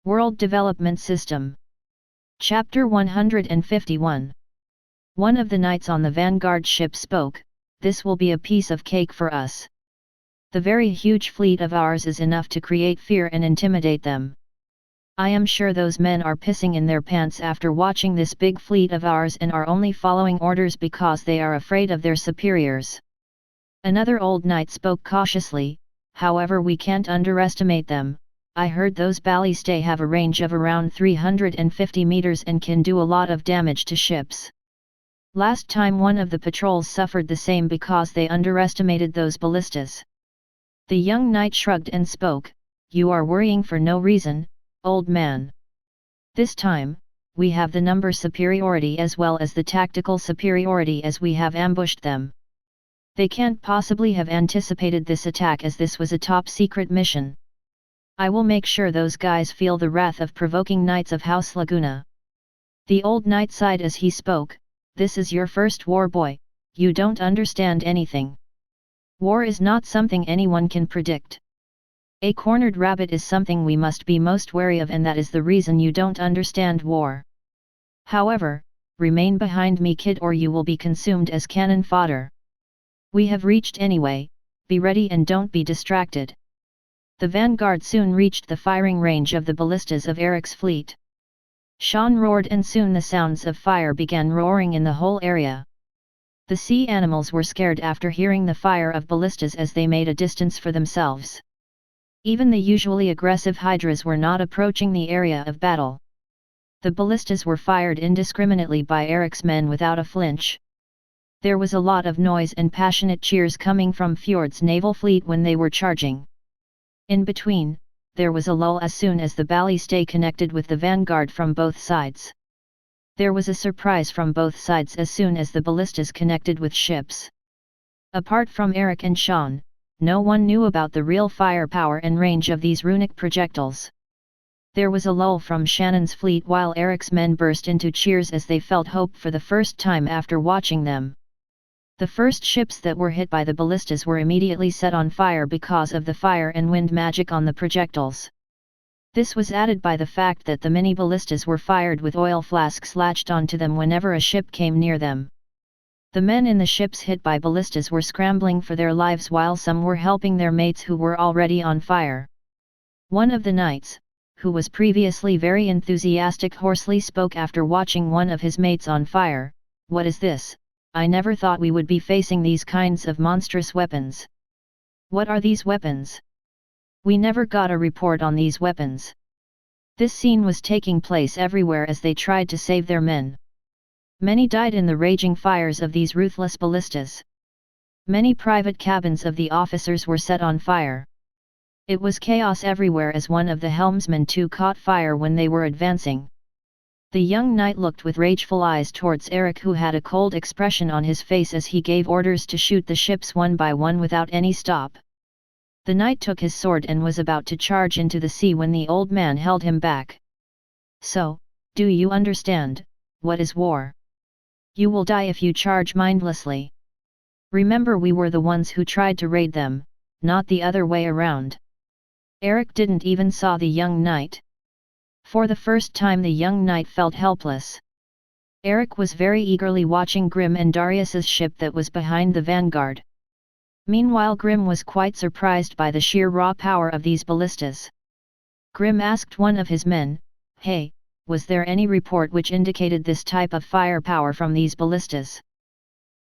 World Development System. Chapter 151. One of the knights on the vanguard ship spoke, "This will be a piece of cake for us. The very huge fleet of ours is enough to create fear and intimidate them. I am sure those men are pissing in their pants after watching this big fleet of ours and are only following orders because they are afraid of their superiors." Another old knight spoke cautiously, "However, we can't underestimate them. I heard those ballistas have a range of around 350 meters and can do a lot of damage to ships. Last time one of the patrols suffered the same because they underestimated those ballistas." The young knight shrugged and spoke, "You are worrying for no reason, old man. This time, we have the number superiority as well as the tactical superiority as we have ambushed them. They can't possibly have anticipated this attack as this was a top-secret mission. I will make sure those guys feel the wrath of provoking knights of House Laguna." The old knight sighed as he spoke, "This is your first war, boy, you don't understand anything. War is not something anyone can predict. A cornered rabbit is something we must be most wary of, and that is the reason you don't understand war. However, remain behind me, kid, or you will be consumed as cannon fodder. We have reached anyway, be ready and don't be distracted." The vanguard soon reached the firing range of the ballistas of Eric's fleet. Shannon roared and soon the sounds of fire began roaring in the whole area. The sea animals were scared after hearing the fire of ballistas as they made a distance for themselves. Even the usually aggressive hydras were not approaching the area of battle. The ballistas were fired indiscriminately by Eric's men without a flinch. There was a lot of noise and passionate cheers coming from Fjord's naval fleet when they were charging. In between, there was a lull as soon as the ballista connected with the vanguard from both sides. There was a surprise from both sides as soon as the ballistas connected with ships. Apart from Eric and Shannon, no one knew about the real firepower and range of these runic projectiles. There was a lull from Shannon's fleet while Eric's men burst into cheers as they felt hope for the first time after watching them. The first ships that were hit by the ballistas were immediately set on fire because of the fire and wind magic on the projectiles. This was added by the fact that the mini ballistas were fired with oil flasks latched onto them whenever a ship came near them. The men in the ships hit by ballistas were scrambling for their lives while some were helping their mates who were already on fire. One of the knights, who was previously very enthusiastic, hoarsely spoke after watching one of his mates on fire, "What is this? I never thought we would be facing these kinds of monstrous weapons. What are these weapons? We never got a report on these weapons." This scene was taking place everywhere as they tried to save their men. Many died in the raging fires of these ruthless ballistas. Many private cabins of the officers were set on fire. It was chaos everywhere as one of the helmsmen too caught fire when they were advancing. The young knight looked with rageful eyes towards Eric, who had a cold expression on his face as he gave orders to shoot the ships one by one without any stop. The knight took his sword and was about to charge into the sea when the old man held him back. "So, do you understand, what is war? You will die if you charge mindlessly. Remember, we were the ones who tried to raid them, not the other way around." Eric didn't even saw the young knight. For the first time the young knight felt helpless. Eric was very eagerly watching Grim and Darius's ship that was behind the vanguard. Meanwhile Grim was quite surprised by the sheer raw power of these ballistas. Grim asked one of his men, "Hey, was there any report which indicated this type of firepower from these ballistas?"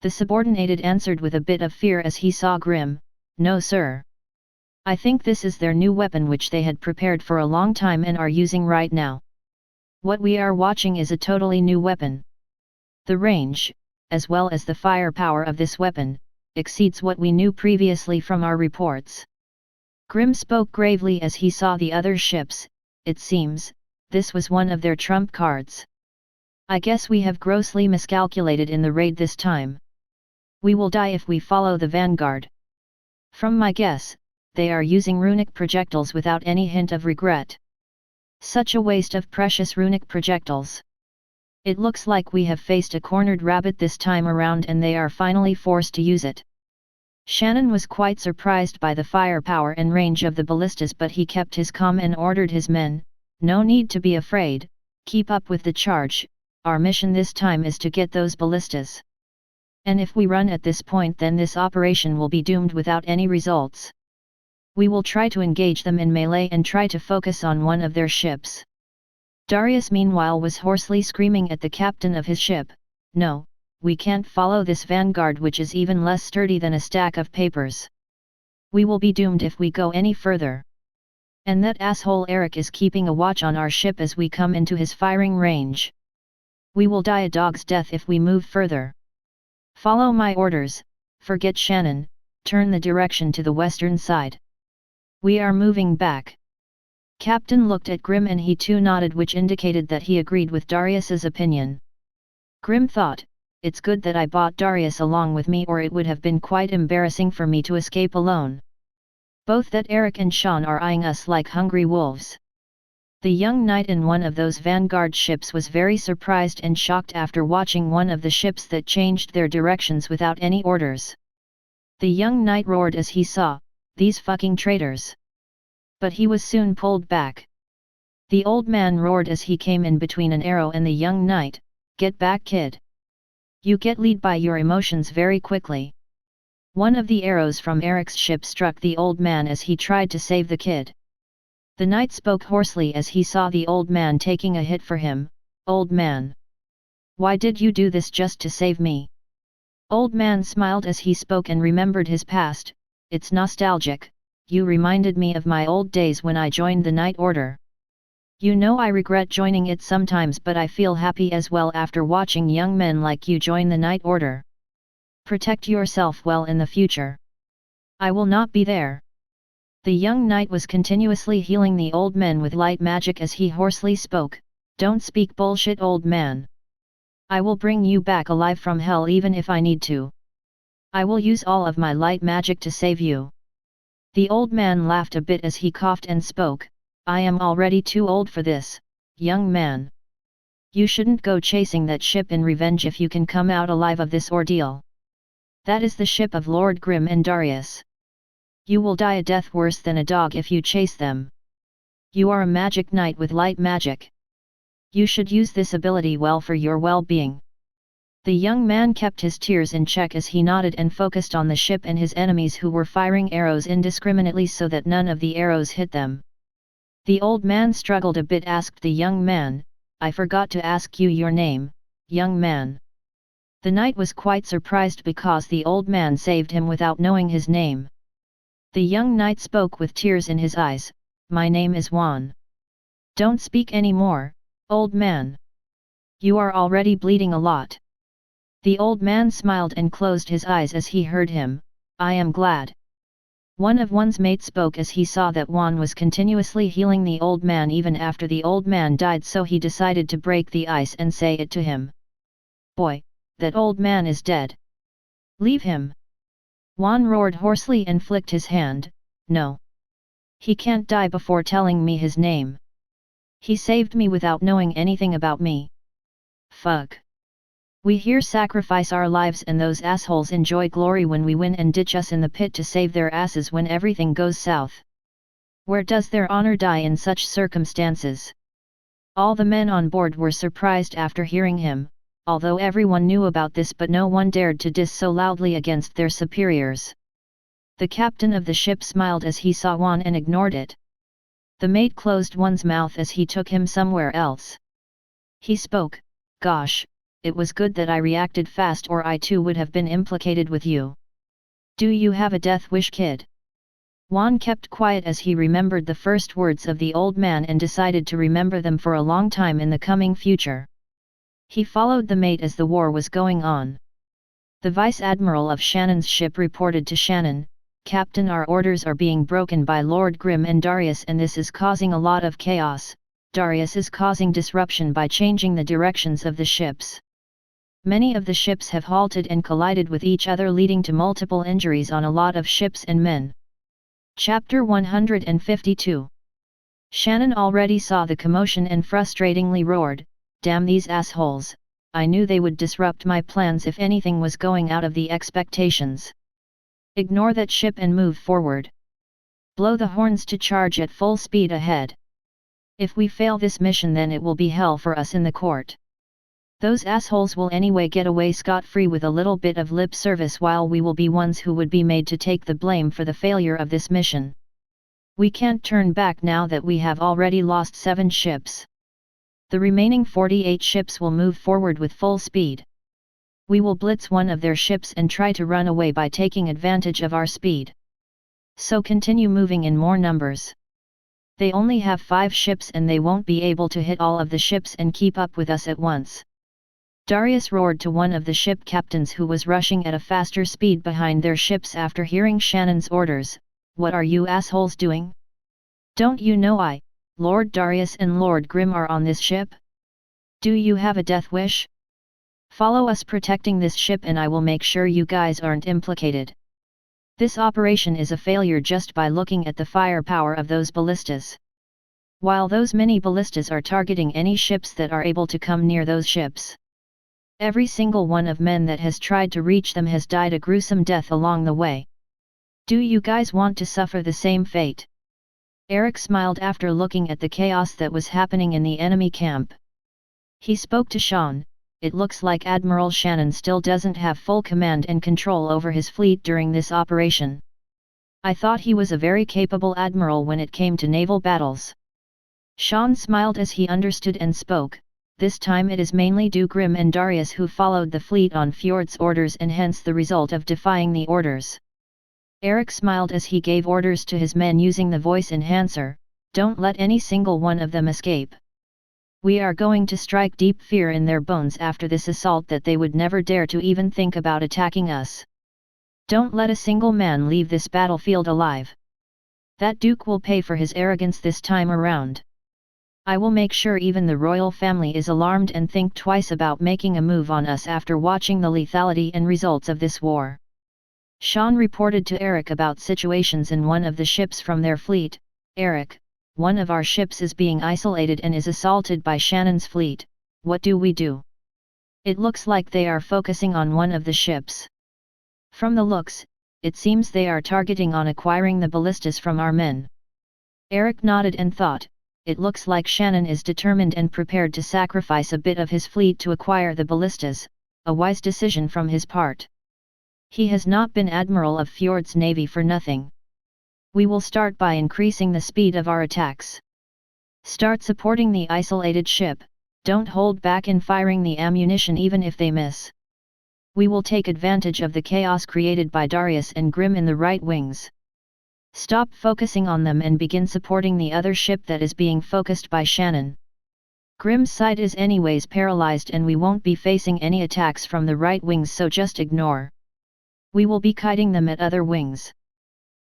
The subordinated answered with a bit of fear as he saw Grim, "No sir. I think this is their new weapon which they had prepared for a long time and are using right now. What we are watching is a totally new weapon. The range, as well as the firepower of this weapon, exceeds what we knew previously from our reports." Grim spoke gravely as he saw the other ships. "It seems, this was one of their trump cards. I guess we have grossly miscalculated in the raid this time. We will die if we follow the vanguard. From my guess, they are using runic projectiles without any hint of regret. Such a waste of precious runic projectiles. It looks like we have faced a cornered rabbit this time around and they are finally forced to use it." Shannon was quite surprised by the firepower and range of the ballistas, but he kept his calm and ordered his men, No need to be afraid, keep up with the charge, our mission this time is to get those ballistas. And if we run at this point, then this operation will be doomed without any results. We will try to engage them in melee and try to focus on one of their ships. Darius meanwhile was hoarsely screaming at the captain of his ship, "No, we can't follow this vanguard which is even less sturdy than a stack of papers. We will be doomed if we go any further. And that asshole Eric is keeping a watch on our ship as we come into his firing range. We will die a dog's death if we move further. Follow my orders, forget Shannon, turn the direction to the western side. We are moving back." Captain looked at Grim and he too nodded, which indicated that he agreed with Darius's opinion. Grim thought, "It's good that I brought Darius along with me, or it would have been quite embarrassing for me to escape alone. Both that Eric and Sean are eyeing us like hungry wolves." The young knight in one of those vanguard ships was very surprised and shocked after watching one of the ships that changed their directions without any orders. The young knight roared as he saw, "These fucking traitors!" But he was soon pulled back. The old man roared as he came in between an arrow and the young knight, "Get back, kid! You get led by your emotions very quickly." One of the arrows from Eric's ship struck the old man as he tried to save the kid. The knight spoke hoarsely as he saw the old man taking a hit for him, "Old man! Why did you do this just to save me?" Old man smiled as he spoke and remembered his past, "It's nostalgic, you reminded me of my old days when I joined the Night Order. You know I regret joining it sometimes, but I feel happy as well after watching young men like you join the Night Order. Protect yourself well in the future. I will not be there." The young knight was continuously healing the old men with light magic as he hoarsely spoke, "Don't speak bullshit, old man. I will bring you back alive from hell even if I need to. I will use all of my light magic to save you." The old man laughed a bit as he coughed and spoke, "I am already too old for this, young man. You shouldn't go chasing that ship in revenge if you can come out alive of this ordeal. That is the ship of Lord Grim and Darius. You will die a death worse than a dog if you chase them. You are a magic knight with light magic. You should use this ability well for your well-being." The young man kept his tears in check as he nodded and focused on the ship and his enemies who were firing arrows indiscriminately so that none of the arrows hit them. The old man struggled a bit, asked the young man, "I forgot to ask you your name, young man." The knight was quite surprised because the old man saved him without knowing his name. The young knight spoke with tears in his eyes, "My name is Juan." "Don't speak any more, old man. You are already bleeding a lot." The old man smiled and closed his eyes as he heard him, "I am glad." One of Juan's mates spoke as he saw that Juan was continuously healing the old man even after the old man died, so he decided to break the ice and say it to him. "Boy, that old man is dead. Leave him." Juan roared hoarsely and flicked his hand, "No. He can't die before telling me his name. He saved me without knowing anything about me. Fuck. We here sacrifice our lives and those assholes enjoy glory when we win and ditch us in the pit to save their asses when everything goes south. Where does their honor die in such circumstances?" All the men on board were surprised after hearing him, although everyone knew about this, but no one dared to diss so loudly against their superiors. The captain of the ship smiled as he saw Juan and ignored it. The mate closed Juan's mouth as he took him somewhere else. He spoke, "Gosh, it was good that I reacted fast or I too would have been implicated with you. Do you have a death wish, kid?" Juan kept quiet as he remembered the first words of the old man and decided to remember them for a long time in the coming future. He followed the mate as the war was going on. The vice admiral of Shannon's ship reported to Shannon, "Captain, our orders are being broken by Lord Grim and Darius and this is causing a lot of chaos. Darius is causing disruption by changing the directions of the ships. Many of the ships have halted and collided with each other, leading to multiple injuries on a lot of ships and men." Chapter 152. Shannon already saw the commotion and frustratingly roared, "Damn these assholes, I knew they would disrupt my plans if anything was going out of the expectations. Ignore that ship and move forward. Blow the horns to charge at full speed ahead. If we fail this mission, then it will be hell for us in the court. Those assholes will anyway get away scot-free with a little bit of lip service, while we will be ones who would be made to take the blame for the failure of this mission. We can't turn back now that we have already lost 7 ships. The remaining 48 ships will move forward with full speed. We will blitz one of their ships and try to run away by taking advantage of our speed. So continue moving in more numbers. They only have 5 ships and they won't be able to hit all of the ships and keep up with us at once. Darius roared to one of the ship captains who was rushing at a faster speed behind their ships after hearing Shannon's orders. What are you assholes doing? Don't you know Lord Darius and Lord Grimm are on this ship? Do you have a death wish? Follow us protecting this ship and I will make sure you guys aren't implicated. This operation is a failure just by looking at the firepower of those ballistas. While those mini ballistas are targeting any ships that are able to come near those ships. Every single one of men that has tried to reach them has died a gruesome death along the way. Do you guys want to suffer the same fate? Eric smiled after looking at the chaos that was happening in the enemy camp. He spoke to Sean. It looks like Admiral Shannon still doesn't have full command and control over his fleet during this operation. I thought he was a very capable admiral when it came to naval battles. Sean smiled as he understood and spoke. This time it is mainly Grimm and Darius who followed the fleet on Fjord's orders and hence the result of defying the orders. Eric smiled as he gave orders to his men using the voice enhancer, don't let any single one of them escape. We are going to strike deep fear in their bones after this assault that they would never dare to even think about attacking us. Don't let a single man leave this battlefield alive. That Duke will pay for his arrogance this time around. I will make sure even the royal family is alarmed and think twice about making a move on us after watching the lethality and results of this war. Sean reported to Eric about situations in one of the ships from their fleet. Eric, one of our ships is being isolated and is assaulted by Shannon's fleet. What do we do? It looks like they are focusing on one of the ships. From the looks, it seems they are targeting on acquiring the ballistas from our men. Eric nodded and thought, it looks like Shannon is determined and prepared to sacrifice a bit of his fleet to acquire the ballistas, a wise decision from his part. He has not been admiral of Fjord's navy for nothing. We will start by increasing the speed of our attacks. Start supporting the isolated ship, don't hold back in firing the ammunition even if they miss. We will take advantage of the chaos created by Darius and Grimm in the right wings. Stop focusing on them and begin supporting the other ship that is being focused by Shannon. Grimm's side is anyways paralyzed and we won't be facing any attacks from the right wings, so just ignore. We will be kiting them at other wings.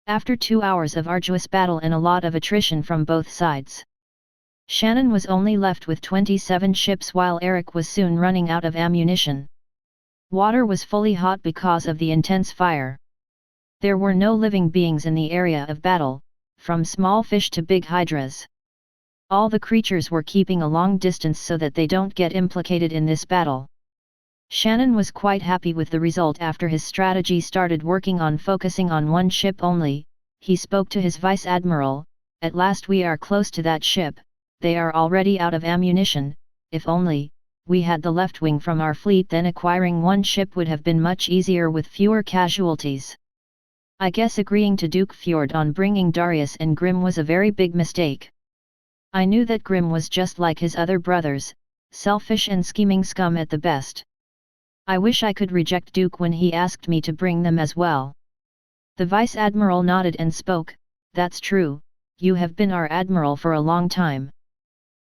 After 2 hours of arduous battle and a lot of attrition from both sides, Shannon was only left with 27 ships while Eric was soon running out of ammunition. Water was fully hot because of the intense fire. There were no living beings in the area of battle, from small fish to big hydras. All the creatures were keeping a long distance so that they don't get implicated in this battle. Shannon was quite happy with the result after his strategy started working on focusing on one ship only. He spoke to his vice admiral, at last we are close to that ship, they are already out of ammunition, if only we had the left wing from our fleet, then acquiring one ship would have been much easier with fewer casualties. I guess agreeing to Duke Fjord on bringing Darius and Grimm was a very big mistake. I knew that Grimm was just like his other brothers, selfish and scheming scum at the best. I wish I could reject Duke when he asked me to bring them as well. The Vice Admiral nodded and spoke, that's true, you have been our admiral for a long time.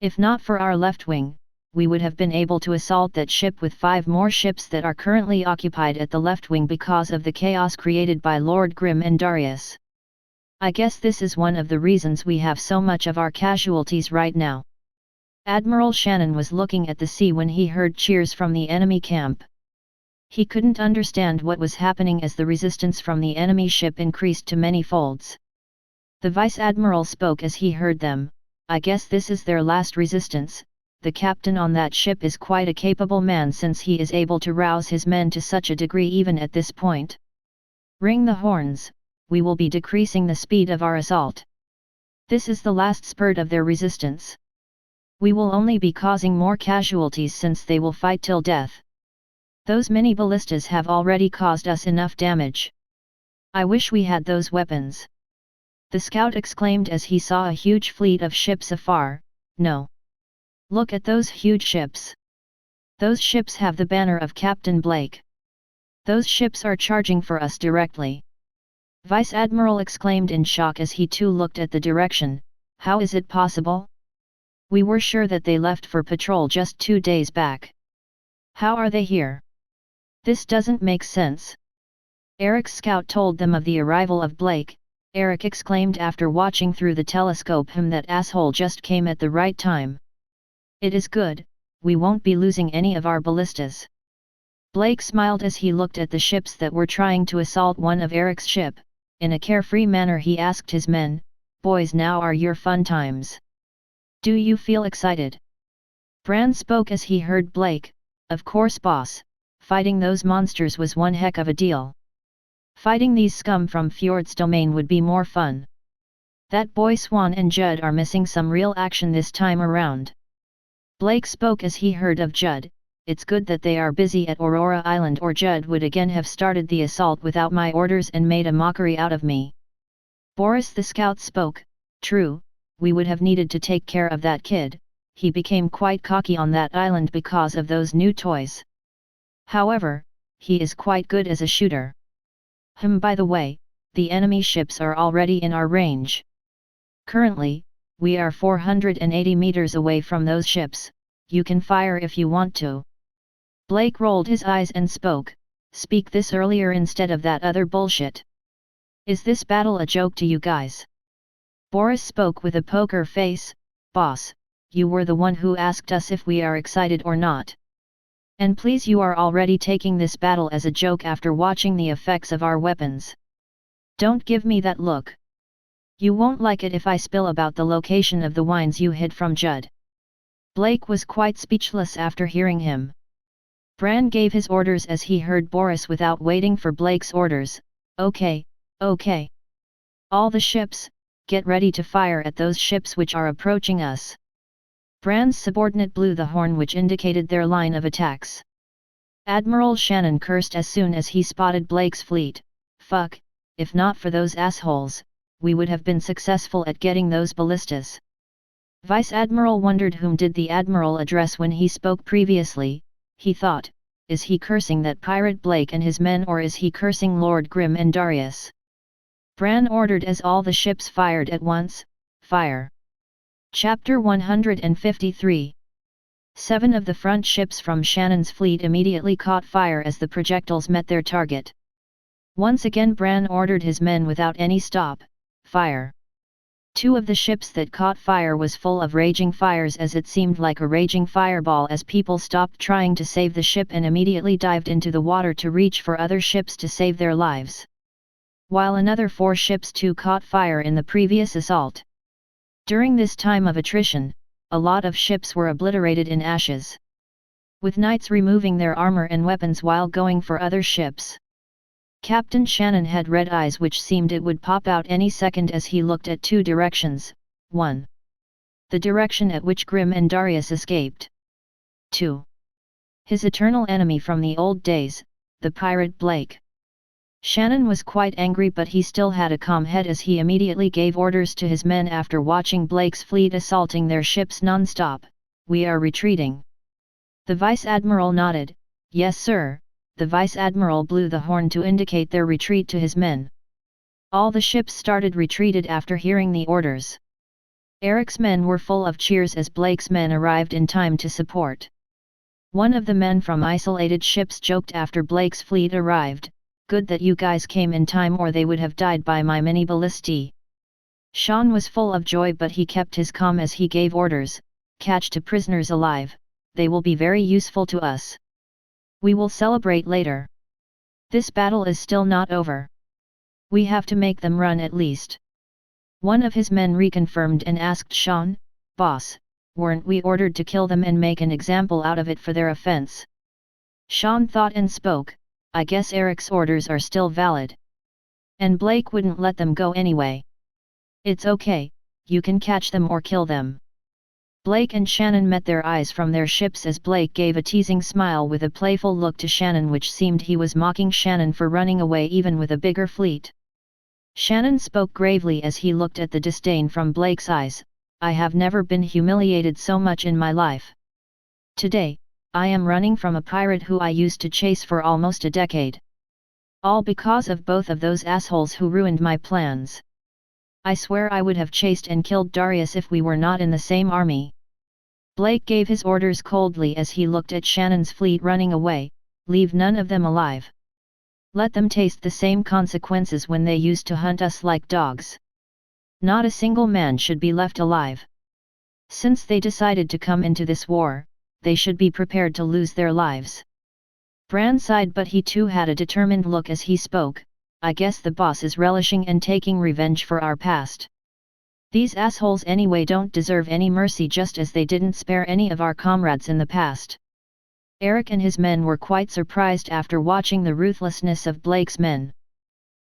If not for our left wing, we would have been able to assault that ship with 5 more ships that are currently occupied at the left wing because of the chaos created by Lord Grimm and Darius. I guess this is one of the reasons we have so much of our casualties right now. Admiral Shannon was looking at the sea when he heard cheers from the enemy camp. He couldn't understand what was happening as the resistance from the enemy ship increased to many folds. The Vice Admiral spoke as he heard them, I guess this is their last resistance. The captain on that ship is quite a capable man since he is able to rouse his men to such a degree even at this point. Ring the horns, we will be decreasing the speed of our assault. This is the last spurt of their resistance. We will only be causing more casualties since they will fight till death. Those many ballistas have already caused us enough damage. I wish we had those weapons. The scout exclaimed as he saw a huge fleet of ships afar. No. Look at those huge ships. Those ships have the banner of Captain Blake. Those ships are charging for us directly. Vice Admiral exclaimed in shock as he too looked at the direction. How is it possible? We were sure that they left for patrol just 2 days back. How are they here? This doesn't make sense. Eric's scout told them of the arrival of Blake. Eric exclaimed after watching through the telescope, that asshole just came at the right time. It is good, we won't be losing any of our ballistas. Blake smiled as he looked at the ships that were trying to assault one of Eric's ship. In a carefree manner he asked his men, "Boys, now are your fun times. Do you feel excited?" Bran spoke as he heard Blake, "Of course, boss, fighting those monsters was one heck of a deal. Fighting these scum from Fjord's domain would be more fun. That boy Swan and Judd are missing some real action this time around." Blake spoke as he heard of Judd. "It's good that they are busy at Aurora Island, or Judd would again have started the assault without my orders and made a mockery out of me." Boris the scout spoke, "True, we would have needed to take care of that kid, he became quite cocky on that island because of those new toys. However, he is quite good as a shooter. By the way, the enemy ships are already in our range. Currently, we are 480 meters away from those ships, you can fire if you want to." Blake rolled his eyes and spoke, "Speak this earlier instead of that other bullshit. Is this battle a joke to you guys?" Boris spoke with a poker face, "Boss, you were the one who asked us if we are excited or not. And please, you are already taking this battle as a joke after watching the effects of our weapons. Don't give me that look. You won't like it if I spill about the location of the wines you hid from Judd." Blake was quite speechless after hearing him. Bran gave his orders as he heard Boris without waiting for Blake's orders, "Okay, okay. All the ships, get ready to fire at those ships which are approaching us." Bran's subordinate blew the horn which indicated their line of attacks. Admiral Shannon cursed as soon as he spotted Blake's fleet, "Fuck, if not for those assholes, we would have been successful at getting those ballistas." Vice Admiral wondered whom did the Admiral address when he spoke previously. He thought, is he cursing that pirate Blake and his men, or is he cursing Lord Grim and Darius? Bran ordered as all the ships fired at once, "Fire!" Chapter 153. 7 of the front ships from Shannon's fleet immediately caught fire as the projectiles met their target. Once again Bran ordered his men without any stop, "Fire!" 2 of the ships that caught fire was full of raging fires, as it seemed like a raging fireball, as people stopped trying to save the ship and immediately dived into the water to reach for other ships to save their lives. While another 4 ships too caught fire in the previous assault. During this time of attrition, a lot of ships were obliterated in ashes, with knights removing their armor and weapons while going for other ships. Captain Shannon had red eyes which seemed it would pop out any second as he looked at 2 directions. 1. The direction at which Grim and Darius escaped. 2. His eternal enemy from the old days, the pirate Blake. Shannon was quite angry, but he still had a calm head as he immediately gave orders to his men after watching Blake's fleet assaulting their ships non-stop, "We are retreating." The Vice Admiral nodded, "Yes sir." The Vice Admiral blew the horn to indicate their retreat to his men. All the ships started retreated after hearing the orders. Eric's men were full of cheers as Blake's men arrived in time to support. One of the men from isolated ships joked after Blake's fleet arrived, "Good that you guys came in time, or they would have died by my mini ballistae." Sean was full of joy, but he kept his calm as he gave orders, "Catch 2 prisoners alive, they will be very useful to us. We will celebrate later. This battle is still not over. We have to make them run at least." One of his men reconfirmed and asked Sean, "Boss, weren't we ordered to kill them and make an example out of it for their offense?" Sean thought and spoke, "I guess Eric's orders are still valid. And Blake wouldn't let them go anyway. It's okay, you can catch them or kill them." Blake and Shannon met their eyes from their ships as Blake gave a teasing smile with a playful look to Shannon, which seemed he was mocking Shannon for running away even with a bigger fleet. Shannon spoke gravely as he looked at the disdain from Blake's eyes. I have never been humiliated so much in my life. Today, I am running from a pirate who I used to chase for almost a decade. All because of both of those assholes who ruined my plans. I swear I would have chased and killed Darius if we were not in the same army. Blake gave his orders coldly as he looked at Shannon's fleet running away. Leave none of them alive. Let them taste the same consequences when they used to hunt us like dogs. Not a single man should be left alive. Since they decided to come into this war, they should be prepared to lose their lives. Bran sighed, but he too had a determined look as he spoke. I guess the boss is relishing and taking revenge for our past. These assholes anyway don't deserve any mercy, just as they didn't spare any of our comrades in the past. Eric and his men were quite surprised after watching the ruthlessness of Blake's men.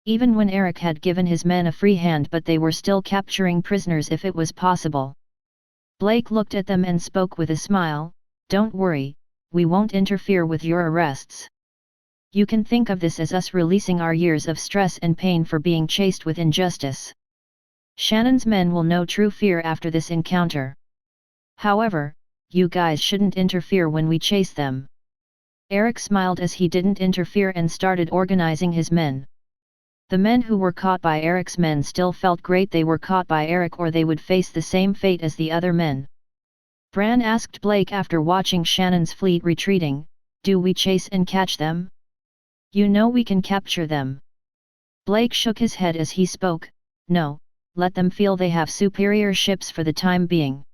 Even when Eric had given his men a free hand, but they were still capturing prisoners if it was possible. Blake looked at them and spoke with a smile. Don't worry, we won't interfere with your arrests. You can think of this as us releasing our years of stress and pain for being chased with injustice. Shannon's men will know true fear after this encounter. However, you guys shouldn't interfere when we chase them. Eric smiled as he didn't interfere and started organizing his men. The men who were caught by Eric's men still felt great they were caught by Eric, or they would face the same fate as the other men. Bran asked Blake after watching Shannon's fleet retreating, do we chase and catch them? You know we can capture them. Blake shook his head as he spoke. No, let them feel they have superior ships for the time being.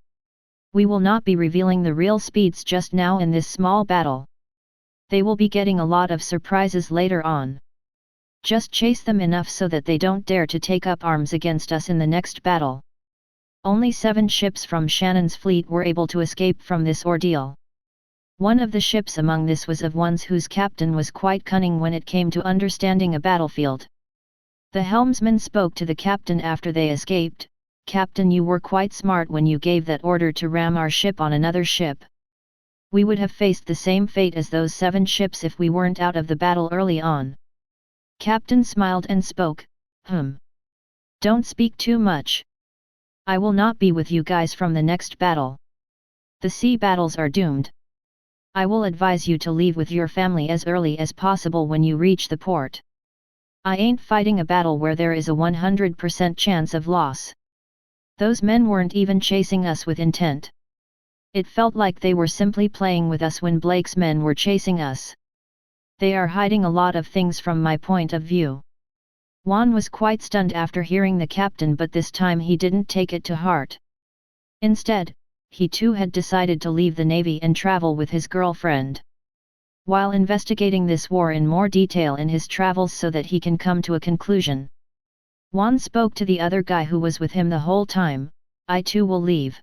We will not be revealing the real speeds just now in this small battle. They will be getting a lot of surprises later on. Just chase them enough so that they don't dare to take up arms against us in the next battle. Only 7 ships from Shannon's fleet were able to escape from this ordeal. One of the ships among this was of ones whose captain was quite cunning when it came to understanding a battlefield. The helmsman spoke to the captain after they escaped. Captain, you were quite smart when you gave that order to ram our ship on another ship. We would have faced the same fate as those 7 ships if we weren't out of the battle early on. Captain smiled and spoke. Don't speak too much. I will not be with you guys from the next battle. The sea battles are doomed. I will advise you to leave with your family as early as possible when you reach the port. I ain't fighting a battle where there is a 100% chance of loss. Those men weren't even chasing us with intent. It felt like they were simply playing with us when Blake's men were chasing us. They are hiding a lot of things from my point of view. Juan was quite stunned after hearing the captain, but this time he didn't take it to heart. Instead, he too had decided to leave the Navy and travel with his girlfriend. While investigating this war in more detail in his travels so that he can come to a conclusion, Juan spoke to the other guy who was with him the whole time. I too will leave.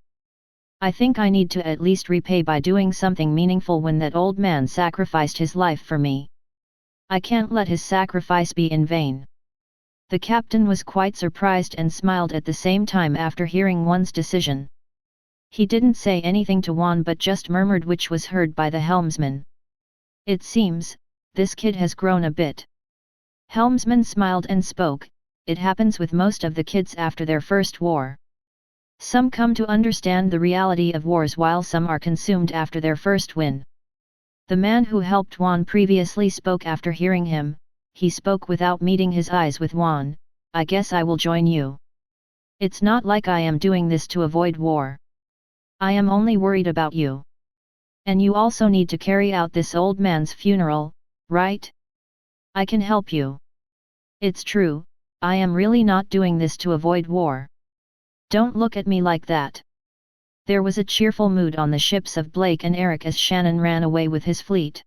I think I need to at least repay by doing something meaningful when that old man sacrificed his life for me. I can't let his sacrifice be in vain. The captain was quite surprised and smiled at the same time after hearing Juan's decision. He didn't say anything to Juan but just murmured, which was heard by the helmsman. It seems, this kid has grown a bit. Helmsman smiled and spoke. It happens with most of the kids after their first war. Some come to understand the reality of wars while some are consumed after their first win. The man who helped Juan previously spoke after hearing him. He spoke without meeting his eyes with Juan. I guess I will join you. It's not like I am doing this to avoid war. I am only worried about you. And you also need to carry out this old man's funeral, right? I can help you. It's true, I am really not doing this to avoid war. Don't look at me like that. There was a cheerful mood on the ships of Blake and Eric as Shannon ran away with his fleet.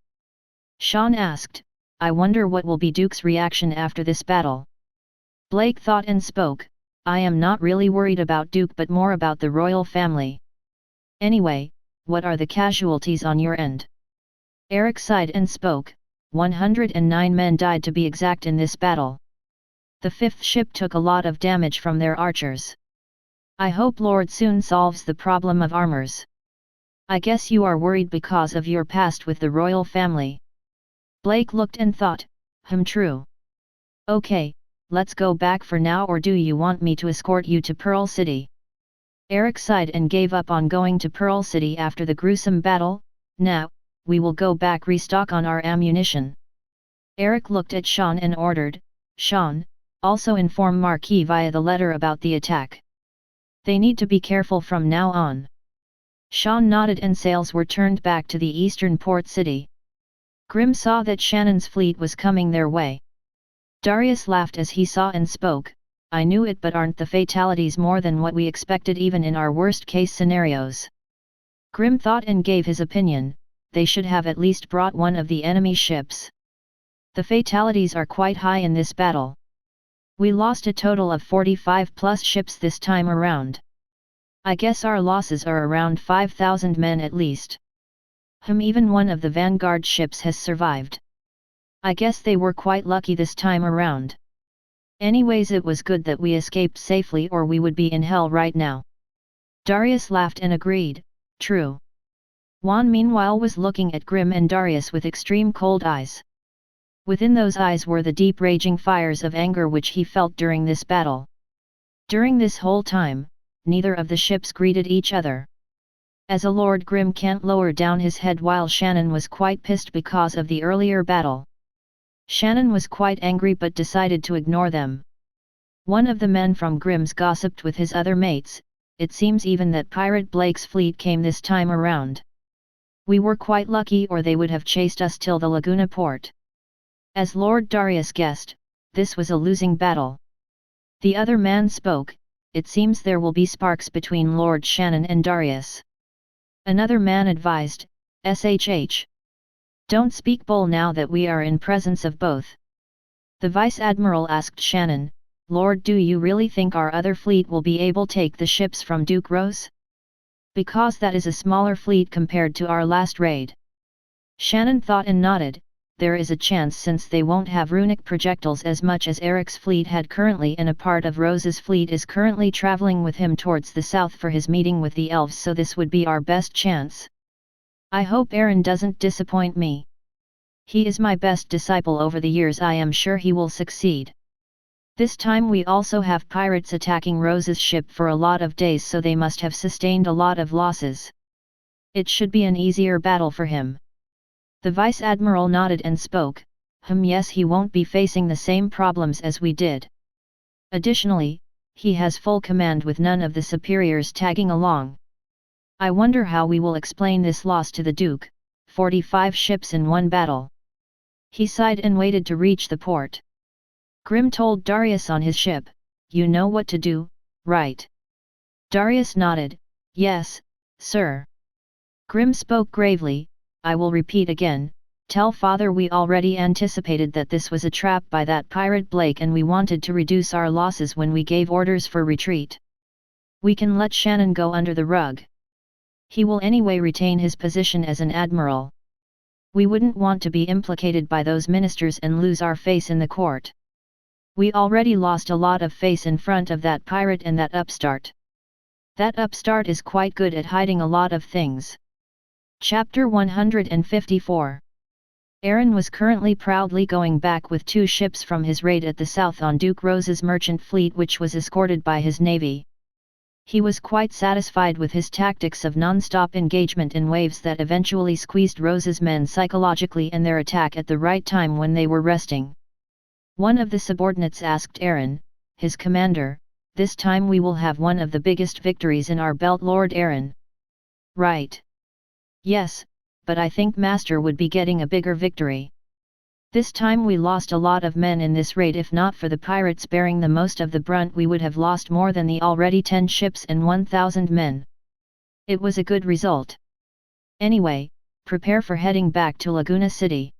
Sean asked, I wonder what will be Duke's reaction after this battle. Blake thought and spoke, I am not really worried about Duke but more about the royal family. Anyway, what are the casualties on your end? Eric sighed and spoke, 109 men died to be exact in this battle. The 5th ship took a lot of damage from their archers. I hope Lord soon solves the problem of armors. I guess you are worried because of your past with the royal family. Blake looked and thought, true. Okay, let's go back for now, or do you want me to escort you to Pearl City? Eric sighed and gave up on going to Pearl City after the gruesome battle. Now, we will go back, restock on our ammunition. Eric looked at Sean and ordered, Sean, also inform Marquis via the letter about the attack. They need to be careful from now on. Sean nodded and sails were turned back to the eastern port city. Grimm saw that Shannon's fleet was coming their way. Darius laughed as he saw and spoke, I knew it, but aren't the fatalities more than what we expected even in our worst-case scenarios? Grimm thought and gave his opinion, they should have at least brought one of the enemy ships. The fatalities are quite high in this battle. We lost a total of 45 plus ships this time around. I guess our losses are around 5,000 men at least. Even one of the vanguard ships has survived. I guess they were quite lucky this time around. Anyways, it was good that we escaped safely, or we would be in hell right now. Darius laughed and agreed, true. Juan meanwhile was looking at Grimm and Darius with extreme cold eyes. Within those eyes were the deep raging fires of anger which he felt during this battle. During this whole time, neither of the ships greeted each other. As a Lord, Grimm can't lower down his head, while Shannon was quite pissed because of the earlier battle. Shannon was quite angry but decided to ignore them. One of the men from Grimm's gossiped with his other mates, it seems even that Pirate Blake's fleet came this time around. We were quite lucky, or they would have chased us till the Laguna port. As Lord Darius guessed, this was a losing battle. The other man spoke, it seems there will be sparks between Lord Shannon and Darius. Another man advised, SHH. Don't speak bull now that we are in presence of both. The Vice Admiral asked Shannon, Lord, do you really think our other fleet will be able to take the ships from Duke Rose? Because that is a smaller fleet compared to our last raid. Shannon thought and nodded, there is a chance, since they won't have runic projectiles as much as Eric's fleet had currently, and a part of Rose's fleet is currently traveling with him towards the south for his meeting with the elves, so this would be our best chance. I hope Aaron doesn't disappoint me. He is my best disciple over the years, I am sure he will succeed. This time we also have pirates attacking Rose's ship for a lot of days, so they must have sustained a lot of losses. It should be an easier battle for him. The Vice Admiral nodded and spoke, yes, he won't be facing the same problems as we did. Additionally, he has full command with none of the superiors tagging along. I wonder how we will explain this loss to the Duke, 45 ships in one battle. He sighed and waited to reach the port. Grimm told Darius on his ship, you know what to do, right? Darius nodded, yes, sir. Grimm spoke gravely, I will repeat again, tell Father we already anticipated that this was a trap by that pirate Blake, and we wanted to reduce our losses when we gave orders for retreat. We can let Shannon go under the rug. He will anyway retain his position as an admiral. We wouldn't want to be implicated by those ministers and lose our face in the court. We already lost a lot of face in front of that pirate and that upstart. That upstart is quite good at hiding a lot of things. Chapter 154. Aaron was currently proudly going back with 2 ships from his raid at the south on Duke Rose's merchant fleet, which was escorted by his navy. He was quite satisfied with his tactics of non-stop engagement in waves that eventually squeezed Rose's men psychologically, and their attack at the right time when they were resting. One of the subordinates asked Aaron, his commander, this time we will have one of the biggest victories in our belt, Lord Aaron. Right. Yes, but I think Master would be getting a bigger victory. This time we lost a lot of men in this raid. If not for the pirates bearing the most of the brunt, we would have lost more than the already 10 ships and 1,000 men. It was a good result. Anyway, prepare for heading back to Laguna City.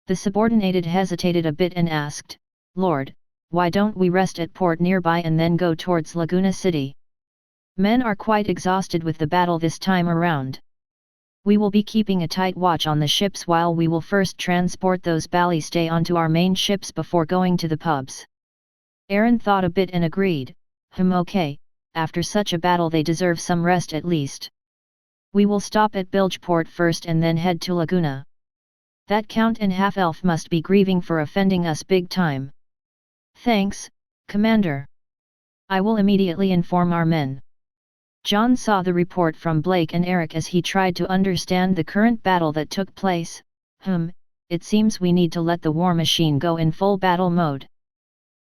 The subordinated hesitated a bit and asked, Lord, why don't we rest at port nearby and then go towards Laguna City? Men are quite exhausted with the battle this time around. We will be keeping a tight watch on the ships while we will first transport those ballistas onto our main ships before going to the pubs. Aaron thought a bit and agreed, okay, after such a battle they deserve some rest at least. We will stop at Bilgeport first and then head to Laguna. That Count and half-elf must be grieving for offending us big time. Thanks, Commander. I will immediately inform our men. John saw the report from Blake and Eric as he tried to understand the current battle that took place. It seems we need to let the war machine go in full battle mode.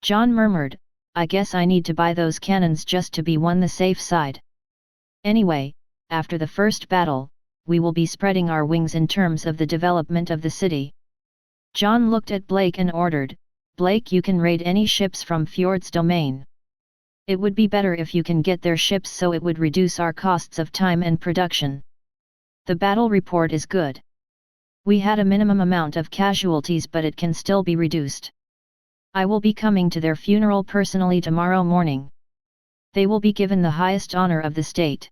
John murmured, I guess I need to buy those cannons just to be on the safe side. Anyway, after the first battle, we will be spreading our wings in terms of the development of the city. John looked at Blake and ordered, Blake, you can raid any ships from Fjord's domain. It would be better if you can get their ships so it would reduce our costs of time and production. The battle report is good. We had a minimum amount of casualties but it can still be reduced. I will be coming to their funeral personally tomorrow morning. They will be given the highest honor of the state.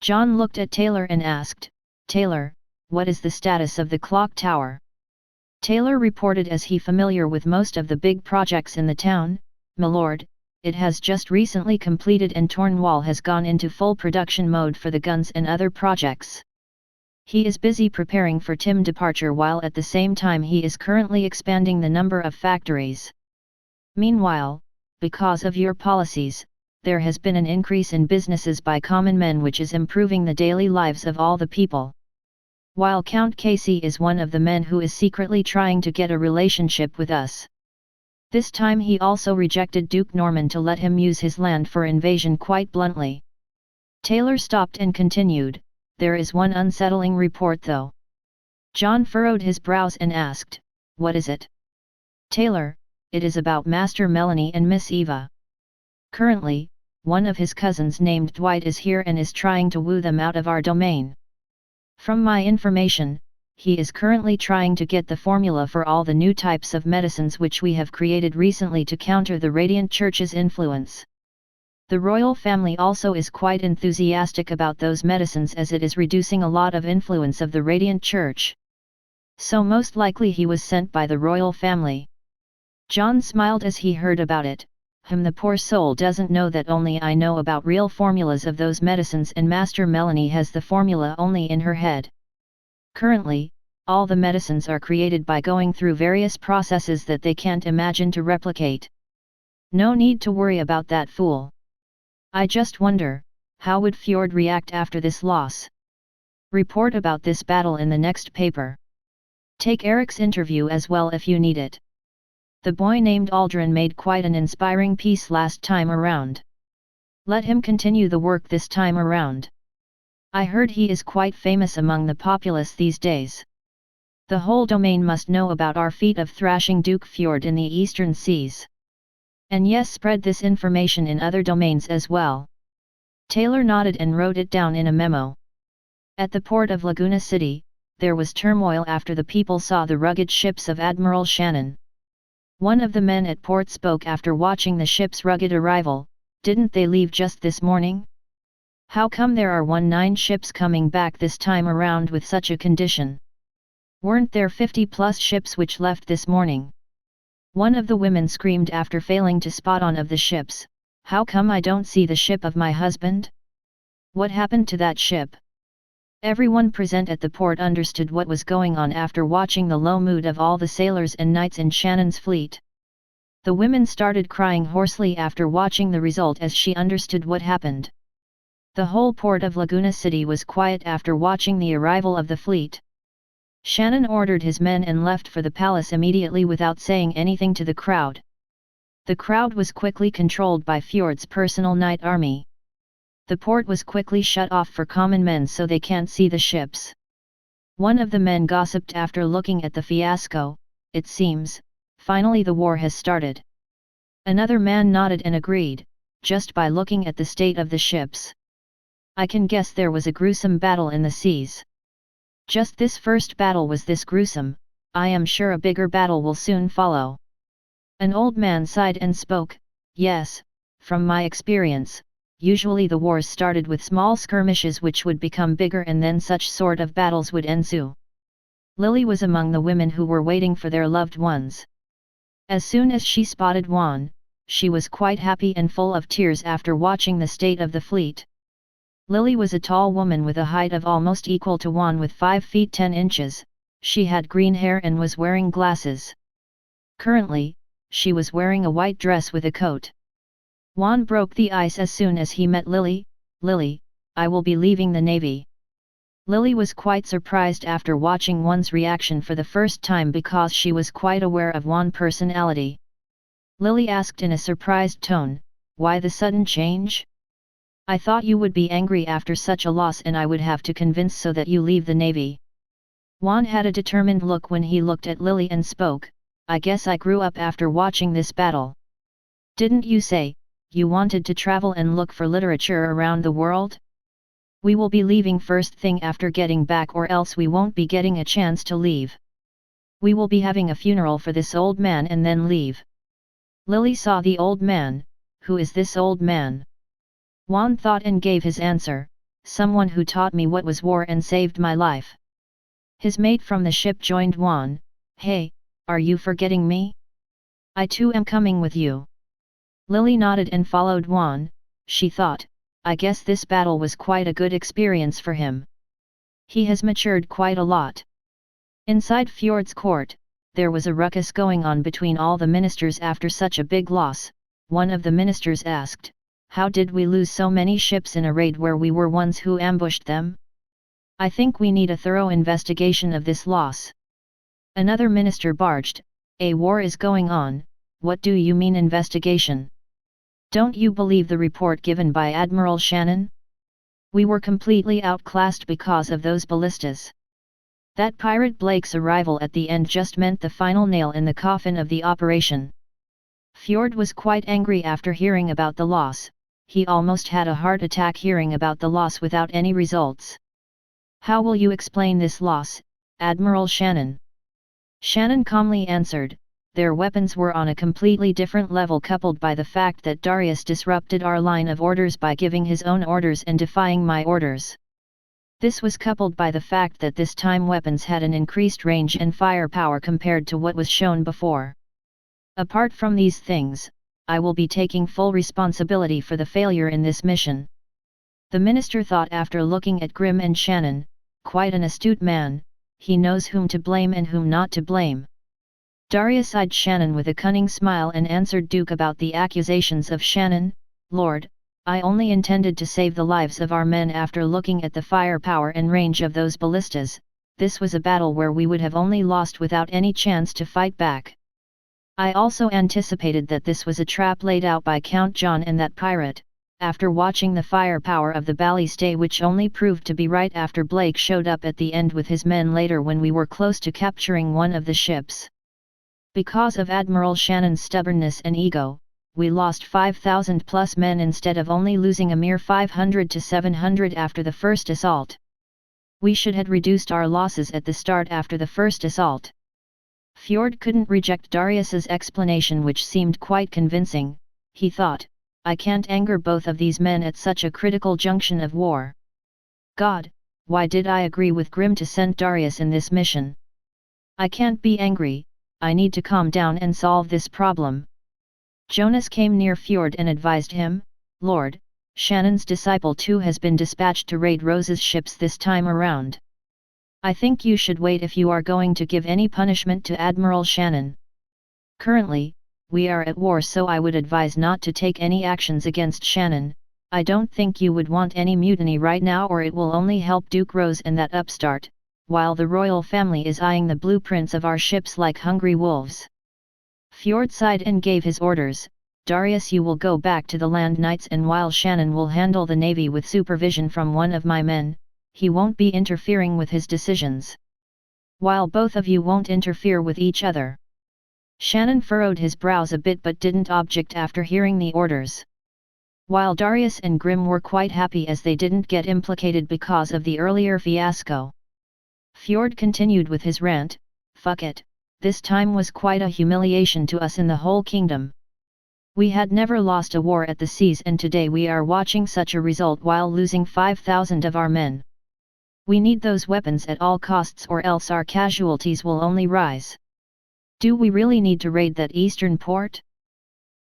John looked at Taylor and asked, Taylor, what is the status of the clock tower? Taylor reported as he familiar with most of the big projects in the town, Milord, it has just recently completed and Tornwall has gone into full production mode for the guns and other projects. He is busy preparing for Tim's departure while at the same time he is currently expanding the number of factories. Meanwhile, because of your policies, there has been an increase in businesses by common men which is improving the daily lives of all the people. While Count Casey is one of the men who is secretly trying to get a relationship with us. This time he also rejected Duke Norman to let him use his land for invasion quite bluntly. Taylor stopped and continued, there is one unsettling report though. John furrowed his brows and asked, what is it? Taylor, it is about Master Melanie and Miss Eva. Currently, one of his cousins named Dwight is here and is trying to woo them out of our domain. From my information, he is currently trying to get the formula for all the new types of medicines which we have created recently to counter the Radiant Church's influence. The royal family also is quite enthusiastic about those medicines as it is reducing a lot of influence of the Radiant Church. So most likely he was sent by the royal family. John smiled as he heard about it. The poor soul doesn't know that only I know about real formulas of those medicines and Master Melanie has the formula only in her head. Currently, all the medicines are created by going through various processes that they can't imagine to replicate. No need to worry about that fool. I just wonder, how would Fjord react after this loss? Report about this battle in the next paper. Take Eric's interview as well if you need it. The boy named Aldrin made quite an inspiring piece last time around. Let him continue the work this time around. I heard he is quite famous among the populace these days. The whole domain must know about our feat of thrashing Duke Fjord in the eastern seas. And yes, spread this information in other domains as well. Taylor nodded and wrote it down in a memo. At the port of Laguna City, there was turmoil after the people saw the rugged ships of Admiral Shannon. One of the men at port spoke after watching the ship's rugged arrival, didn't they leave just this morning? How come there are 19 ships coming back this time around with such a condition? Weren't there 50+ ships which left this morning? One of the women screamed after failing to spot one of the ships, how come I don't see the ship of my husband? What happened to that ship? Everyone present at the port understood what was going on after watching the low mood of all the sailors and knights in Shannon's fleet. The women started crying hoarsely after watching the result as she understood what happened. The whole port of Laguna City was quiet after watching the arrival of the fleet. Shannon ordered his men and left for the palace immediately without saying anything to the crowd. The crowd was quickly controlled by Fjord's personal knight army. The port was quickly shut off for common men so they can't see the ships. One of the men gossiped after looking at the fiasco, it seems, finally the war has started. Another man nodded and agreed, just by looking at the state of the ships. I can guess there was a gruesome battle in the seas. Just this first battle was this gruesome, I am sure a bigger battle will soon follow. An old man sighed and spoke, yes, from my experience, usually the wars started with small skirmishes which would become bigger and then such sort of battles would ensue. Lily was among the women who were waiting for their loved ones. As soon as she spotted Juan, she was quite happy and full of tears after watching the state of the fleet. Lily was a tall woman with a height of almost equal to Juan with 5 feet 10 inches, she had green hair and was wearing glasses. Currently, she was wearing a white dress with a coat. Juan broke the ice as soon as he met Lily. "Lily, I will be leaving the Navy." Lily was quite surprised after watching Juan's reaction for the first time because she was quite aware of Juan's personality. Lily asked in a surprised tone, "Why the sudden change? I thought you would be angry after such a loss and I would have to convince so that you leave the Navy." Juan had a determined look when he looked at Lily and spoke, "I guess I grew up after watching this battle. Didn't you say you wanted to travel and look for literature around the world? We will be leaving first thing after getting back or else we won't be getting a chance to leave. We will be having a funeral for this old man and then leave." Lily saw the old man. "Who is this old man?" Juan thought and gave his answer, "Someone who taught me what was war and saved my life." His mate from the ship joined Juan. "Hey, are you forgetting me? I too am coming with you." Lily nodded and followed Juan. She thought, "I guess this battle was quite a good experience for him. He has matured quite a lot." Inside Fjord's court, there was a ruckus going on between all the ministers after such a big loss. One of the ministers asked, "How did we lose so many ships in a raid where we were ones who ambushed them? I think we need a thorough investigation of this loss." Another minister barged, "A war is going on, what do you mean investigation? Don't you believe the report given by Admiral Shannon? We were completely outclassed because of those ballistas. That pirate Blake's arrival at the end just meant the final nail in the coffin of the operation." Fjord was quite angry after hearing about the loss. He almost had a heart attack hearing about the loss without any results. "How will you explain this loss, Admiral Shannon?" Shannon calmly answered, "Their weapons were on a completely different level coupled by the fact that W.D.S disrupted our line of orders by giving his own orders and defying my orders. This was coupled by the fact that this time weapons had an increased range and firepower compared to what was shown before. Apart from these things, I will be taking full responsibility for the failure in this mission." The minister thought after looking at Grimm and Shannon, quite an astute man, he knows whom to blame and whom not to blame. W.D.S eyed Shannon with a cunning smile and answered Duke about the accusations of Shannon, "Lord, I only intended to save the lives of our men after looking at the firepower and range of those ballistas. This was a battle where we would have only lost without any chance to fight back. I also anticipated that this was a trap laid out by Count John and that pirate, after watching the firepower of the ballistae which only proved to be right after Blake showed up at the end with his men later when we were close to capturing one of the ships. Because of Admiral Shannon's stubbornness and ego, we lost 5,000 plus men instead of only losing a mere 500 to 700 after the first assault. We should have reduced our losses at the start after the first assault." Fjord couldn't reject W.D.'s explanation which seemed quite convincing. He thought, "I can't anger both of these men at such a critical junction of war. God, why did I agree with Grimm to send W.D.S in this mission? I can't be angry, I need to calm down and solve this problem." Jonas came near Fjord and advised him, "Lord, Shannon's disciple too has been dispatched to raid Rose's ships this time around. I think you should wait if you are going to give any punishment to Admiral Shannon. Currently, we are at war, so I would advise not to take any actions against Shannon. I don't think you would want any mutiny right now or it will only help Duke Rose and that upstart, while the royal family is eyeing the blueprints of our ships like hungry wolves." Fjord sighed and gave his orders, "W.D.S you will go back to the land knights and while Shannon will handle the navy with supervision from one of my men, he won't be interfering with his decisions. While both of you won't interfere with each other." Shannon furrowed his brows a bit but didn't object after hearing the orders. While W.D.S and Grimm were quite happy as they didn't get implicated because of the earlier fiasco. Fjord continued with his rant, "Fuck it, this time was quite a humiliation to us in the whole kingdom. We had never lost a war at the seas and today we are watching such a result while losing 5,000 of our men. We need those weapons at all costs or else our casualties will only rise. Do we really need to raid that eastern port?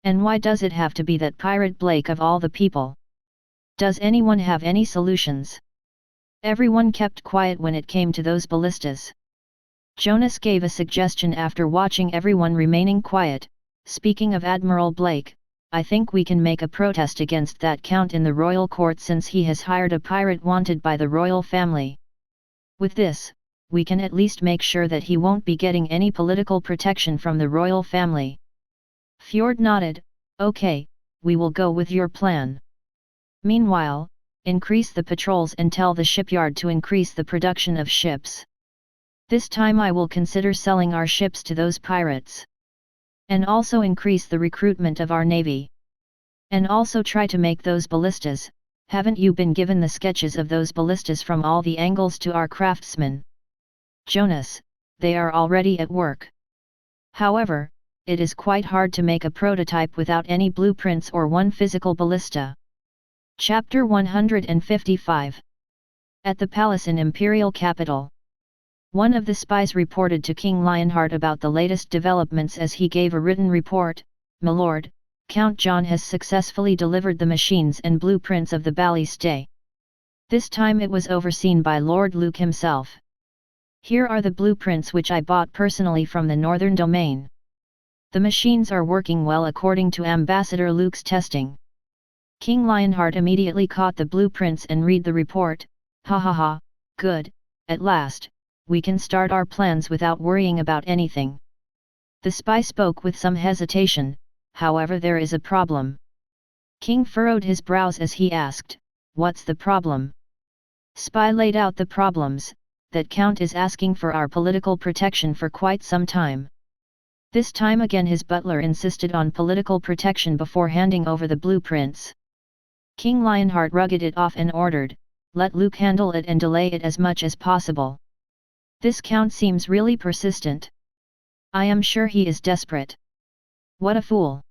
And why does it have to be that pirate Blake of all the people? Does anyone have any solutions? Everyone kept quiet when it came to those ballistas. Jonas gave a suggestion after watching everyone remaining quiet. Speaking of Admiral Blake, I think we can make a protest against that count in the royal court since he has hired a pirate wanted by the royal family. With this, we can at least make sure that he won't be getting any political protection from the royal family. Fjord nodded. Okay, we will go with your plan. Meanwhile, increase the patrols and tell the shipyard to increase the production of ships. This time I will consider selling our ships to those pirates. And also increase the recruitment of our navy. And also try to make those ballistas. Haven't you been given the sketches of those ballistas from all the angles to our craftsmen? Jonas, they are already at work. However, it is quite hard to make a prototype without any blueprints or one physical ballista. Chapter 155. At the palace in Imperial capital. One of the spies reported to King Lionheart about the latest developments as he gave a written report. "My lord, Count John has successfully delivered the machines and blueprints of the ballistae. This time it was overseen by Lord Luke himself. Here are the blueprints which I bought personally from the northern domain. The machines are working well according to Ambassador Luke's testing." King Lionheart immediately caught the blueprints and read the report. "Ha ha ha, good, at last, we can start our plans without worrying about anything." The spy spoke with some hesitation, however there is a problem. King furrowed his brows as he asked, "What's the problem?" Spy laid out the problems. That Count is asking for our political protection for quite some time. This time again his butler insisted on political protection before handing over the blueprints. King Lionheart rugged it off and ordered, "Let Luke handle it and delay it as much as possible. This Count seems really persistent. I am sure he is desperate. What a fool.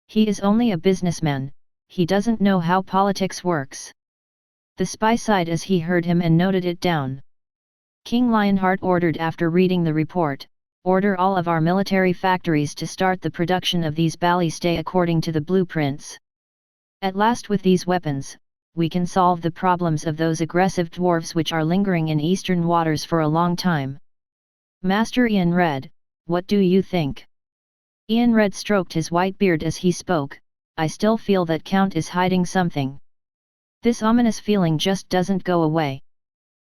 He is only a businessman, he doesn't know how politics works." The spy sighed as he heard him and noted it down. King Lionheart ordered after reading the report, "Order all of our military factories to start the production of these ballistae according to the blueprints. At last with these weapons, we can solve the problems of those aggressive dwarves which are lingering in eastern waters for a long time." Master Ian Red, what do you think? Ian Red stroked his white beard as he spoke. "I still feel that Count is hiding something. This ominous feeling just doesn't go away.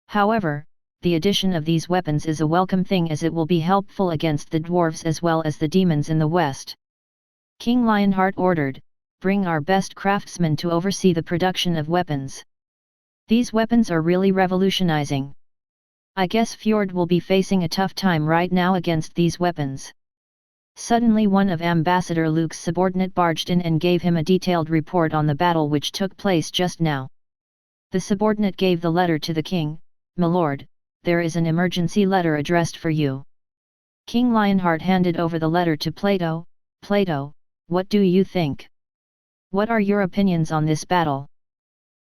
However, the addition of these weapons is a welcome thing as it will be helpful against the dwarves as well as the demons in the west." King Lionheart ordered, "Bring our best craftsmen to oversee the production of weapons. These weapons are really revolutionizing. I guess Fjord will be facing a tough time right now against these weapons." Suddenly one of Ambassador Luke's subordinate barged in and gave him a detailed report on the battle which took place just now. The subordinate gave the letter to the king. "My lord, there is an emergency letter addressed for you." King Lionheart handed over the letter to Plato. "Plato, what do you think? What are your opinions on this battle?"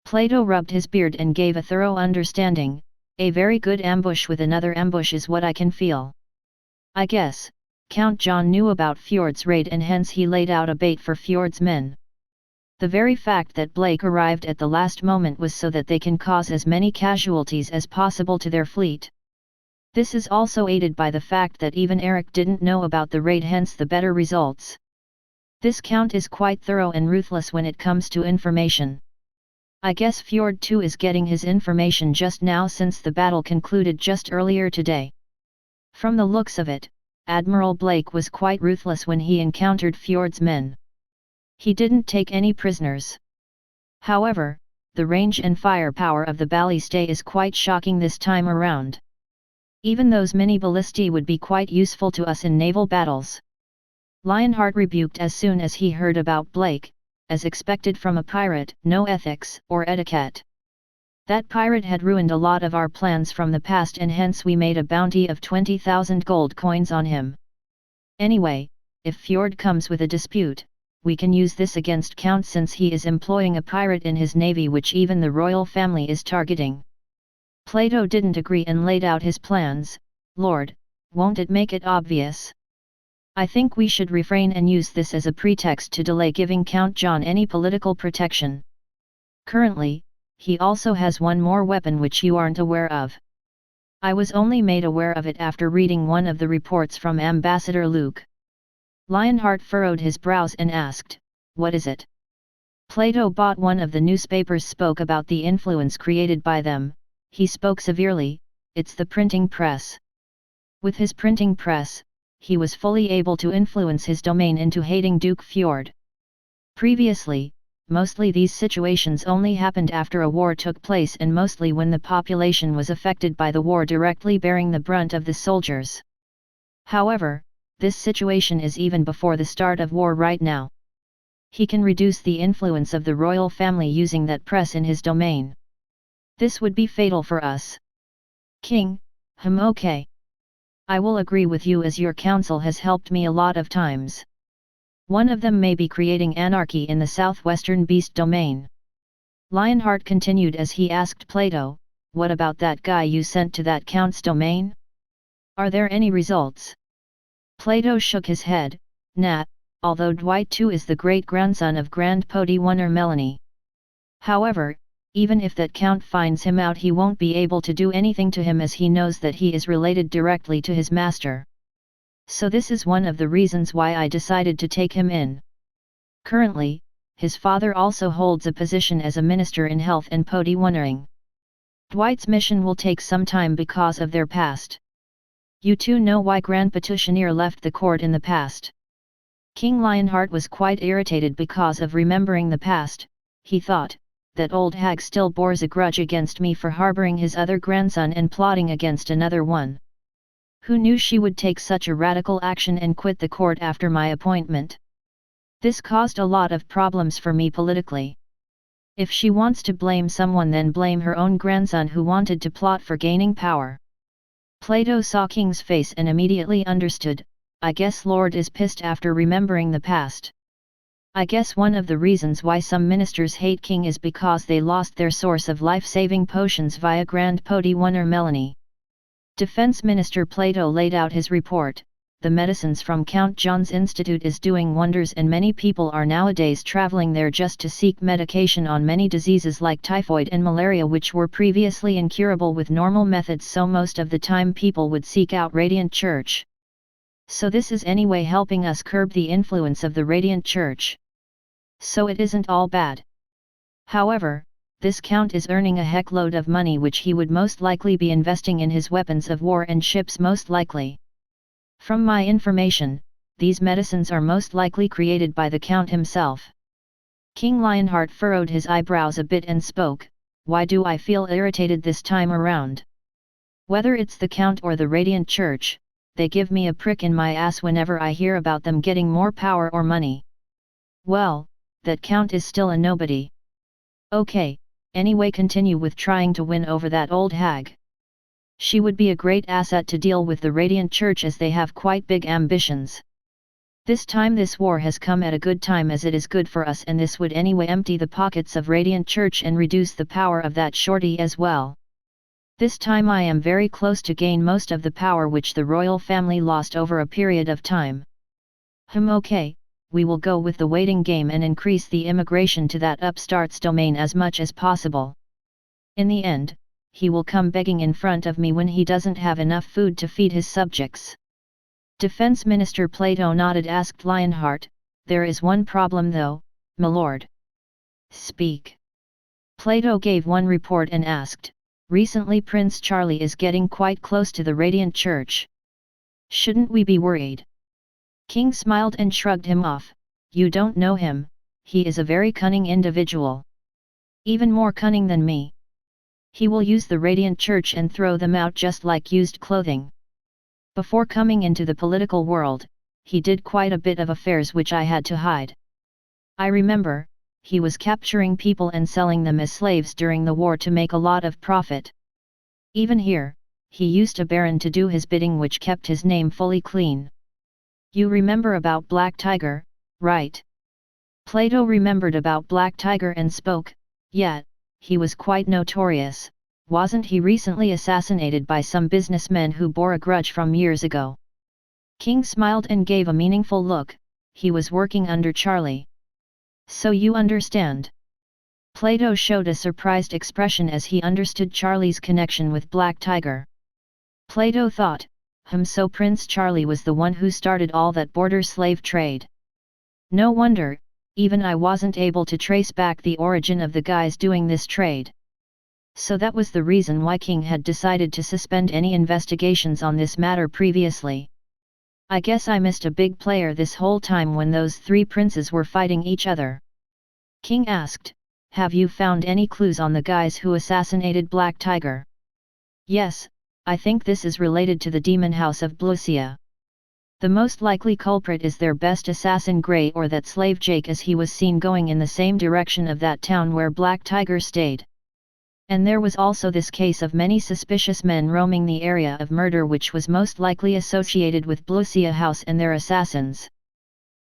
Plato rubbed his beard and gave a thorough understanding. "A very good ambush with another ambush is what I can feel. I guess, Count John knew about Fjord's raid and hence he laid out a bait for Fjord's men. The very fact that Blake arrived at the last moment was so that they can cause as many casualties as possible to their fleet. This is also aided by the fact that even Eric didn't know about the raid, hence the better results. This Count is quite thorough and ruthless when it comes to information. I guess Fjord too is getting his information just now since the battle concluded just earlier today. From the looks of it, Admiral Blake was quite ruthless when he encountered Fjord's men. He didn't take any prisoners. However, the range and firepower of the ballistae is quite shocking this time around. Even those mini ballistae would be quite useful to us in naval battles." Lionheart rebuked as soon as he heard about Blake. As expected from a pirate, no ethics or etiquette. That pirate had ruined a lot of our plans from the past and hence we made a bounty of 20,000 gold coins on him. Anyway, if Fjord comes with a dispute, we can use this against Count since he is employing a pirate in his navy which even the royal family is targeting." Plato didn't agree and laid out his plans. "Lord, won't it make it obvious? I think we should refrain and use this as a pretext to delay giving Count John any political protection. Currently, he also has one more weapon which you aren't aware of. I was only made aware of it after reading one of the reports from Ambassador Luke. Lionheart furrowed his brows and asked, "What is it?" Plato bought one of the newspapers spoke about the influence created by them. He spoke severely, "It's the printing press." With his printing press, he was fully able to influence his domain into hating Duke Fjord. Previously, mostly these situations only happened after a war took place and mostly when the population was affected by the war directly bearing the brunt of the soldiers. However, this situation is even before the start of war right now. He can reduce the influence of the royal family using that press in his domain. This would be fatal for us. King, okay. I will agree with you as your counsel has helped me a lot of times. One of them may be creating anarchy in the southwestern beast domain. Lionheart continued as he asked Plato, "What about that guy you sent to that count's domain? Are there any results?" Plato shook his head, "Nah, although Dwight too is the great-grandson of Grand Podiwunner Melanie. However, even if that count finds him out he won't be able to do anything to him as he knows that he is related directly to his master. So this is one of the reasons why I decided to take him in. Currently, his father also holds a position as a minister in health and Podiwunnering. Dwight's mission will take some time because of their past. You two know why Grand Petitioner left the court in the past." King Lionheart was quite irritated because of remembering the past. He thought, "That old hag still bores a grudge against me for harboring his other grandson and plotting against another one. Who knew she would take such a radical action and quit the court after my appointment? This caused a lot of problems for me politically. If she wants to blame someone, then blame her own grandson who wanted to plot for gaining power." Plato saw King's face and immediately understood, "I guess Lord is pissed after remembering the past. I guess one of the reasons why some ministers hate King is because they lost their source of life-saving potions via Grand Podiwunner Melanie." Defense Minister Plato laid out his report. "The medicines from Count John's Institute is doing wonders and many people are nowadays traveling there just to seek medication on many diseases like typhoid and malaria which were previously incurable with normal methods, so most of the time people would seek out Radiant Church. So this is anyway helping us curb the influence of the Radiant Church. So it isn't all bad. However, this count is earning a heckload of money which he would most likely be investing in his weapons of war and ships most likely. From my information, these medicines are most likely created by the count himself." King Lionheart furrowed his eyebrows a bit and spoke, "Why do I feel irritated this time around? Whether it's the count or the Radiant Church, they give me a prick in my ass whenever I hear about them getting more power or money. Well, that count is still a nobody. Okay, anyway, continue with trying to win over that old hag. She would be a great asset to deal with the Radiant Church as they have quite big ambitions. This time this war has come at a good time as it is good for us, and this would anyway empty the pockets of Radiant Church and reduce the power of that shorty as well. This time I am very close to gain most of the power which the royal family lost over a period of time. Okay, we will go with the waiting game and increase the immigration to that upstart's domain as much as possible. In the end, he will come begging in front of me when he doesn't have enough food to feed his subjects." Defense Minister Plato nodded, asked Lionheart, "There is one problem though, my lord." "Speak." Plato gave one report and asked, "Recently Prince Charlie is getting quite close to the Radiant Church. Shouldn't we be worried?" King smiled and shrugged him off, "You don't know him, he is a very cunning individual. Even more cunning than me. He will use the Radiant Church and throw them out just like used clothing. Before coming into the political world, he did quite a bit of affairs which I had to hide. I remember, he was capturing people and selling them as slaves during the war to make a lot of profit. Even here, he used a baron to do his bidding which kept his name fully clean. You remember about Black Tiger, right?" Plato remembered about Black Tiger and spoke, "Yeah, he was quite notorious. Wasn't he recently assassinated by some businessmen who bore a grudge from years ago?" King smiled and gave a meaningful look. He was working under Charlie. So you understand? Plato showed a surprised expression as he understood Charlie's connection with Black Tiger. Plato thought, so Prince Charlie was the one who started all that border slave trade. No wonder, even I wasn't able to trace back the origin of the guys doing this trade. So that was the reason why King had decided to suspend any investigations on this matter previously. I guess I missed a big player this whole time when those three princes were fighting each other. King asked, have you found any clues on the guys who assassinated Black Tiger? Yes, I think this is related to the demon house of Blucia. The most likely culprit is their best assassin Grey or that slave Jake, as he was seen going in the same direction of that town where Black Tiger stayed. And there was also this case of many suspicious men roaming the area of murder, which was most likely associated with Blucia house and their assassins.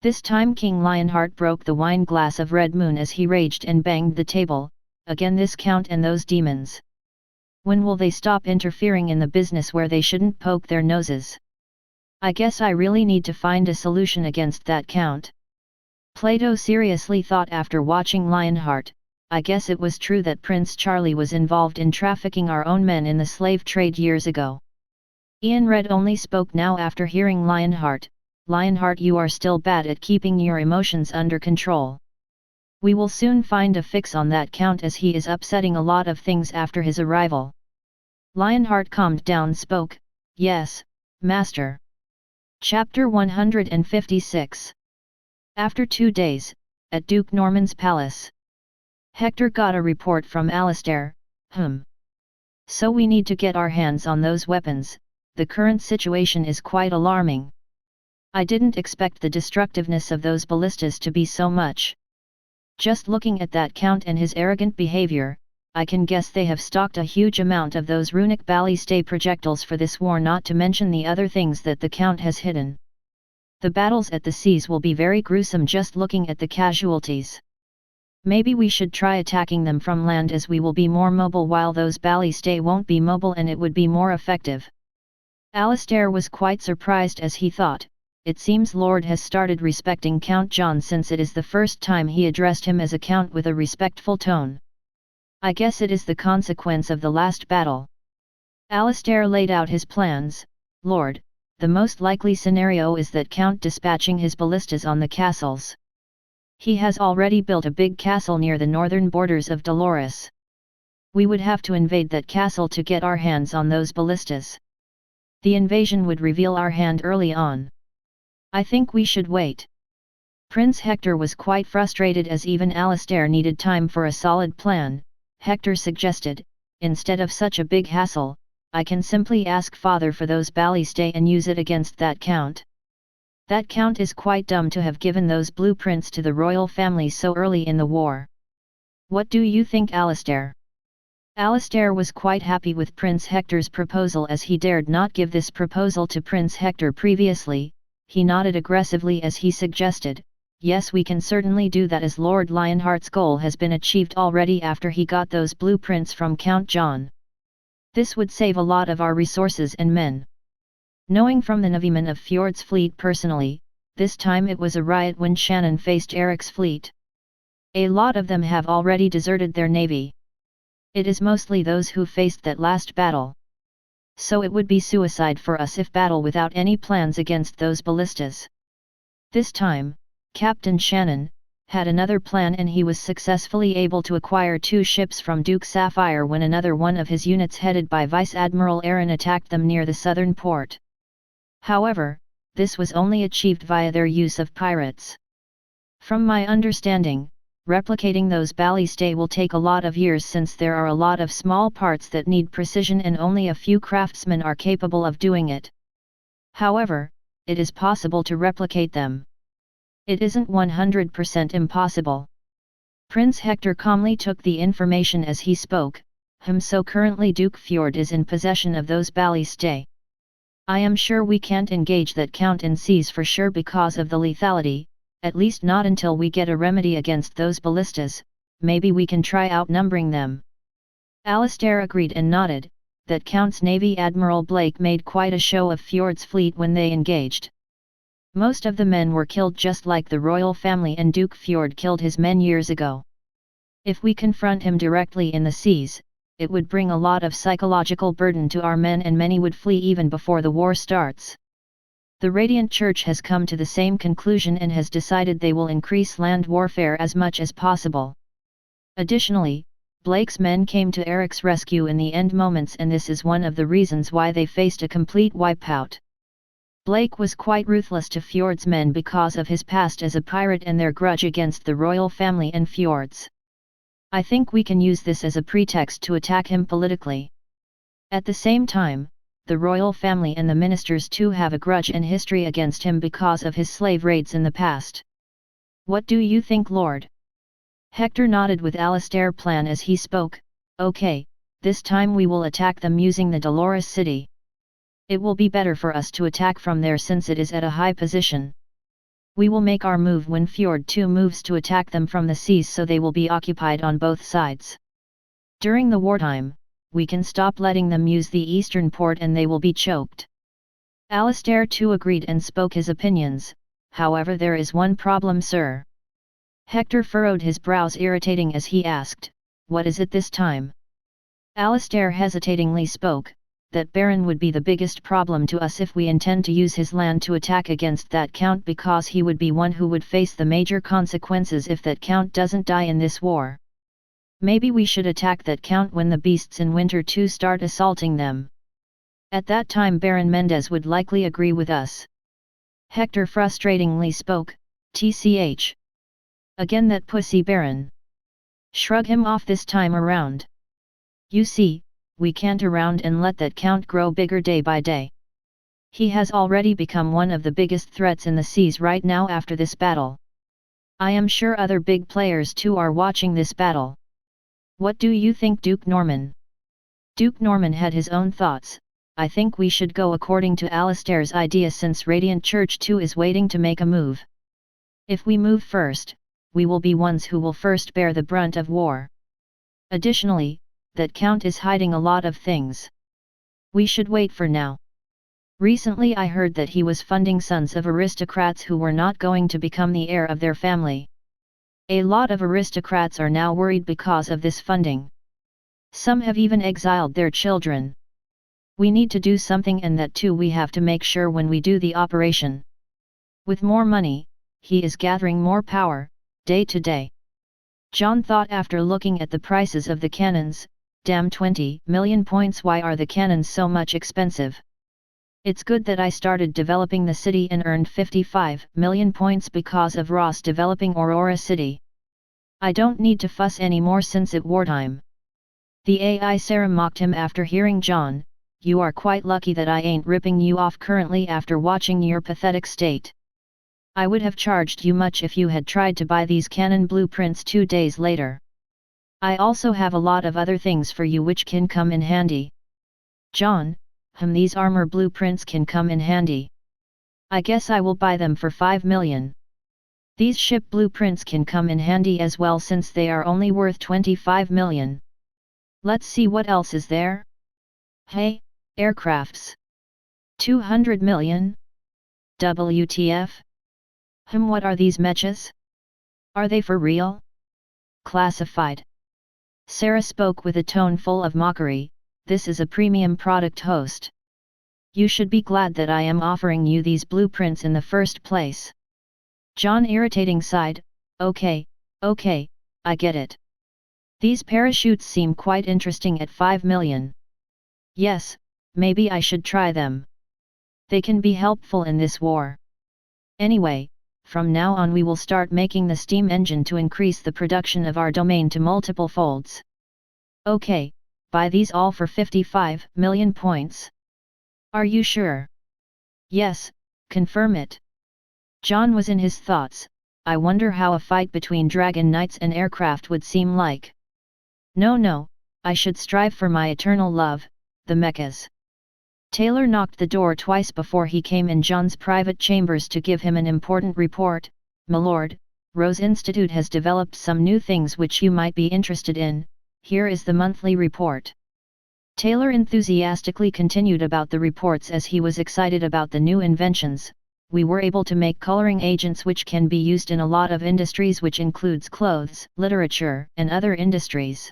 This time King Lionheart broke the wine glass of Red Moon as he raged and banged the table. Again this count and those demons. When will they stop interfering in the business where they shouldn't poke their noses? I guess I really need to find a solution against that count. Plato seriously thought after watching Lionheart. I guess it was true that Prince Charlie was involved in trafficking our own men in the slave trade years ago. Ian Red only spoke now after hearing Lionheart. Lionheart, you are still bad at keeping your emotions under control. We will soon find a fix on that count, as he is upsetting a lot of things after his arrival. Lionheart calmed down, spoke, yes, Master. Chapter 156. After 2 days, at Duke Norman's palace. Hector got a report from Alistair. So we need to get our hands on those weapons. The current situation is quite alarming. I didn't expect the destructiveness of those ballistas to be so much. Just looking at that count and his arrogant behavior, I can guess they have stocked a huge amount of those runic ballistae projectiles for this war, not to mention the other things that the count has hidden. The battles at the seas will be very gruesome just looking at the casualties. Maybe we should try attacking them from land, as we will be more mobile while those ballistae won't be mobile, and it would be more effective. Alistair was quite surprised as he thought, it seems Lord has started respecting Count John, since it is the first time he addressed him as a count with a respectful tone. I guess it is the consequence of the last battle. Alistair laid out his plans. Lord, the most likely scenario is that Count dispatching his ballistas on the castles. He has already built a big castle near the northern borders of Dolores. We would have to invade that castle to get our hands on those ballistas. The invasion would reveal our hand early on. I think we should wait. Prince Hector was quite frustrated, as even Alistair needed time for a solid plan. Hector suggested, instead of such a big hassle, I can simply ask Father for those ballistae and use it against that count. That count is quite dumb to have given those blueprints to the royal family so early in the war. What do you think, Alistair? Alistair was quite happy with Prince Hector's proposal, as he dared not give this proposal to Prince Hector previously. He nodded aggressively as he suggested, yes, we can certainly do that, as Lord Lionheart's goal has been achieved already after he got those blueprints from Count John. This would save a lot of our resources and men. Knowing from the navymen of Fjord's fleet personally, this time it was a riot when Shannon faced Eric's fleet. A lot of them have already deserted their navy. It is mostly those who faced that last battle. So it would be suicide for us if battle without any plans against those ballistas. This time, Captain Shannon had another plan, and he was successfully able to acquire 2 ships from Duke Sapphire when another one of his units headed by Vice Admiral Aaron attacked them near the southern port. However, this was only achieved via their use of pirates. From my understanding, replicating those ballistae will take a lot of years, since there are a lot of small parts that need precision and only a few craftsmen are capable of doing it. However, it is possible to replicate them. It isn't 100% impossible. Prince Hector calmly took the information as he spoke. So currently Duke Fjord is in possession of those ballistae. I am sure we can't engage that count in seas for sure because of the lethality, at least not until we get a remedy against those ballistas. Maybe we can try outnumbering them. Alistair agreed and nodded. That Count's Navy Admiral Blake made quite a show of Fjord's fleet when they engaged. Most of the men were killed just like the royal family and Duke Fjord killed his men years ago. If we confront him directly in the seas, it would bring a lot of psychological burden to our men and many would flee even before the war starts. The Radiant Church has come to the same conclusion and has decided they will increase land warfare as much as possible. Additionally, Blake's men came to Eric's rescue in the end moments and this is one of the reasons why they faced a complete wipeout. Blake was quite ruthless to Fjord's men because of his past as a pirate and their grudge against the royal family and Fjord's. I think we can use this as a pretext to attack him politically. At the same time, the royal family and the ministers too have a grudge and history against him because of his slave raids in the past. What do you think, Lord? Hector nodded with Alistair's plan as he spoke. Okay, this time we will attack them using the Dolores city. It will be better for us to attack from there since it is at a high position. We will make our move when Fjord too moves to attack them from the seas so they will be occupied on both sides. During the wartime, we can stop letting them use the eastern port and they will be choked. Alistair too agreed and spoke his opinions. However, there is one problem, sir. Hector furrowed his brows irritating as he asked, what is it this time? Alistair hesitatingly spoke, that Baron would be the biggest problem to us if we intend to use his land to attack against that count because he would be one who would face the major consequences if that count doesn't die in this war. Maybe we should attack that count when the beasts in winter too start assaulting them. At that time Baron Mendez would likely agree with us. Hector frustratingly spoke, tch. Again that pussy Baron. Shrug him off this time around. You see, we can't around and let that count grow bigger day by day. He has already become one of the biggest threats in the seas right now after this battle. I am sure other big players too are watching this battle. What do you think, Duke Norman? Duke Norman had his own thoughts. I think we should go according to Alistair's idea since Radiant Church too is waiting to make a move. If we move first, we will be ones who will first bear the brunt of war. Additionally, that count is hiding a lot of things. We should wait for now. Recently I heard that he was funding sons of aristocrats who were not going to become the heir of their family. A lot of aristocrats are now worried because of this funding. Some have even exiled their children. We need to do something and that too we have to make sure when we do the operation. With more money, he is gathering more power, day to day. John thought after looking at the prices of the cannons, damn 20 million points, why are the cannons so much expensive? It's good that I started developing the city and earned 55 million points because of Ross developing Aurora City. I don't need to fuss anymore since it's wartime. The AI Sarah mocked him after hearing John, you are quite lucky that I ain't ripping you off currently after watching your pathetic state. I would have charged you much if you had tried to buy these cannon blueprints 2 days later. I also have a lot of other things for you which can come in handy. John, these armor blueprints can come in handy. I guess I will buy them for 5 million. These ship blueprints can come in handy as well since they are only worth 25 million. Let's see what else is there. Hey, aircrafts. 200 million? WTF? What are these mechas? Are they for real? Classified. Sarah spoke with a tone full of mockery. This is a premium product, host. You should be glad that I am offering you these blueprints in the first place. John irritating sighed, okay, I get it. These parachutes seem quite interesting at 5 million. Yes, maybe I should try them. They can be helpful in this war. Anyway, from now on we will start making the steam engine to increase the production of our domain to multiple folds. Okay, buy these all for 55 million points. Are you sure? Yes, confirm it. John was in his thoughts. I wonder how a fight between dragon knights and aircraft would seem like. No, I should strive for my eternal love, the mechas. Taylor knocked the door twice before he came in John's private chambers to give him an important report. My lord, Rose Institute has developed some new things which you might be interested in. Here is the monthly report. Taylor enthusiastically continued about the reports as he was excited about the new inventions. we were able to make coloring agents which can be used in a lot of industries, which includes clothes, literature, and other industries.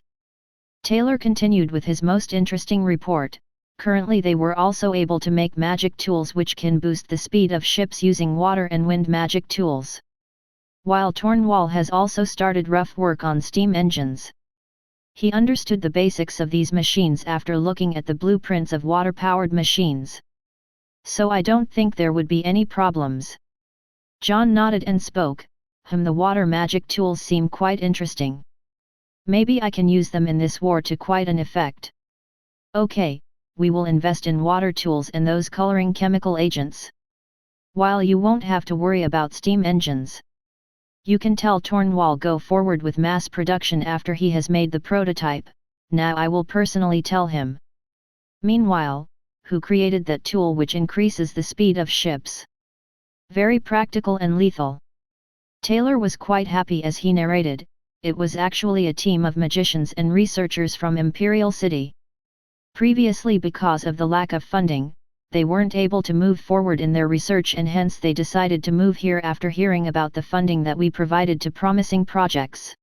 Taylor continued with his most interesting report. Currently they were also able to make magic tools which can boost the speed of ships using water and wind magic tools. While Tornwall has also started rough work on steam engines. He understood the basics of these machines after looking at the blueprints of water-powered machines. So I don't think there would be any problems. John nodded and spoke, the water magic tools seem quite interesting. Maybe I can use them in this war to quite an effect. Okay, we will invest in water tools and those coloring chemical agents. While you won't have to worry about steam engines. You can tell Tornwall go forward with mass production after he has made the prototype. Now I will personally tell him. Meanwhile, who created that tool which increases the speed of ships? Very practical and lethal. Taylor was quite happy as he narrated, it was actually a team of magicians and researchers from Imperial City. Previously, because of the lack of funding, they weren't able to move forward in their research, and hence they decided to move here after hearing about the funding that we provided to promising projects.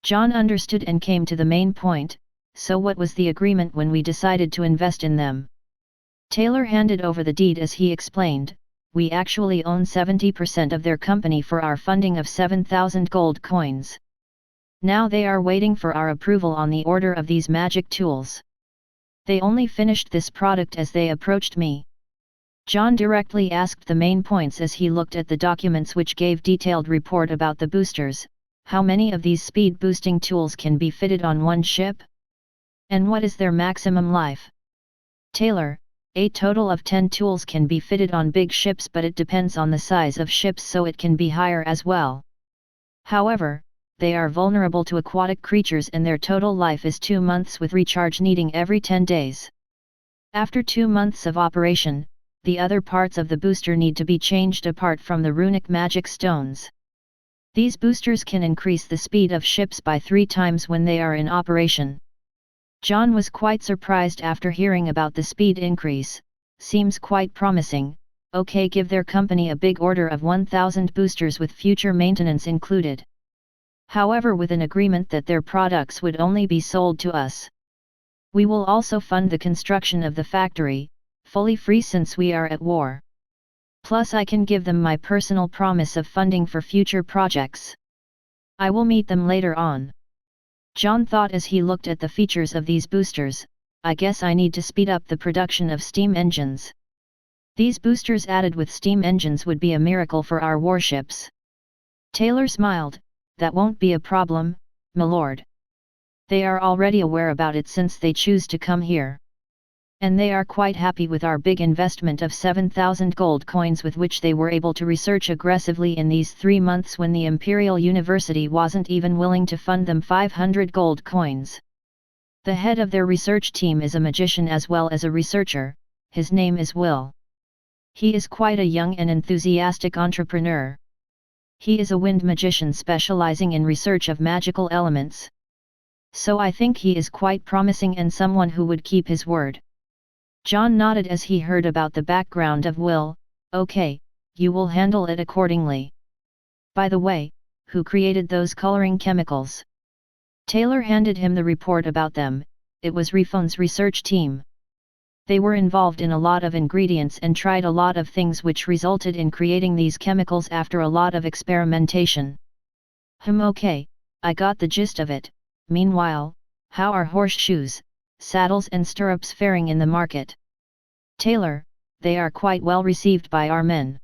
John understood and came to the main point. So what was the agreement when we decided to invest in them? Taylor handed over the deed as he explained, we actually own 70% of their company for our funding of 7,000 gold coins. Now they are waiting for our approval on the order of these magic tools. They only finished this product as they approached me. John directly asked the main points as he looked at the documents which gave detailed report about the boosters. How many of these speed boosting tools can be fitted on one ship? And what is their maximum life? Taylor, a total of 10 tools can be fitted on big ships, but it depends on the size of ships, so it can be higher as well. However, they are vulnerable to aquatic creatures and their total life is 2 months with recharge needing every 10 days. After 2 months of operation, the other parts of the booster need to be changed apart from the runic magic stones. These boosters can increase the speed of ships by 3 times when they are in operation. John was quite surprised after hearing about the speed increase. Seems quite promising. Okay, give their company a big order of 1,000 boosters with future maintenance included. However, with an agreement that their products would only be sold to us. We will also fund the construction of the factory, fully free since we are at war. Plus I can give them my personal promise of funding for future projects. I will meet them later on. John thought as he looked at the features of these boosters, I guess I need to speed up the production of steam engines. These boosters added with steam engines would be a miracle for our warships. Taylor smiled, that won't be a problem, my lord. They are already aware about it since they choose to come here. And they are quite happy with our big investment of 7,000 gold coins with which they were able to research aggressively in these 3 months when the Imperial University wasn't even willing to fund them 500 gold coins. The head of their research team is a magician as well as a researcher. His name is Will. He is quite a young and enthusiastic entrepreneur. He is a wind magician specializing in research of magical elements. So I think he is quite promising and someone who would keep his word. John nodded as he heard about the background of Will. Okay, you will handle it accordingly. By the way, who created those coloring chemicals? Taylor handed him the report about them. It was Refon's research team. They were involved in a lot of ingredients and tried a lot of things which resulted in creating these chemicals after a lot of experimentation. Okay, I got the gist of it. Meanwhile, how are horseshoes, saddles and stirrups faring in the market? Taylor, they are quite well received by our men.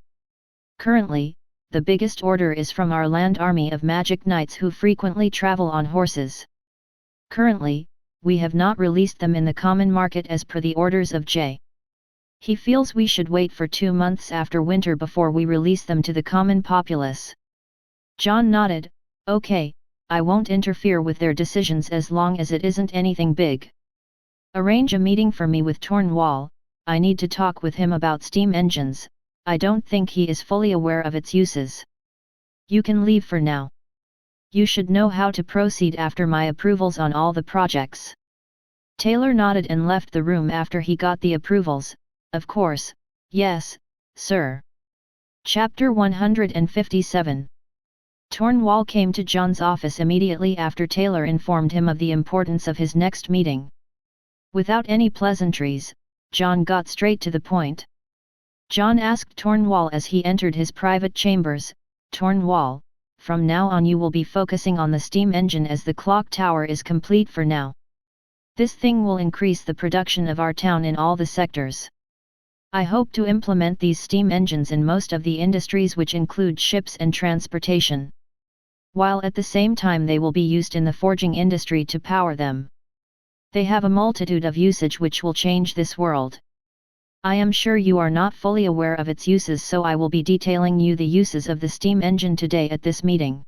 Currently, the biggest order is from our land army of magic knights who frequently travel on horses. Currently, we have not released them in the common market as per the orders of J. He feels we should wait for 2 months after winter before we release them to the common populace. John nodded, okay, I won't interfere with their decisions as long as it isn't anything big. Arrange a meeting for me with Tornwall. I need to talk with him about steam engines. I don't think he is fully aware of its uses. You can leave for now. You should know how to proceed after my approvals on all the projects. Taylor nodded and left the room after he got the approvals. Of course, yes, sir. Chapter 157. Tornwall came to John's office immediately after Taylor informed him of the importance of his next meeting. Without any pleasantries, John got straight to the point. John asked Tornwall as he entered his private chambers, "Tornwall, from now on you will be focusing on the steam engine as the clock tower is complete for now. This thing will increase the production of our town in all the sectors. I hope to implement these steam engines in most of the industries which include ships and transportation. While at the same time they will be used in the forging industry to power them. They have a multitude of usage which will change this world. I am sure you are not fully aware of its uses, so I will be detailing you the uses of the steam engine today at this meeting.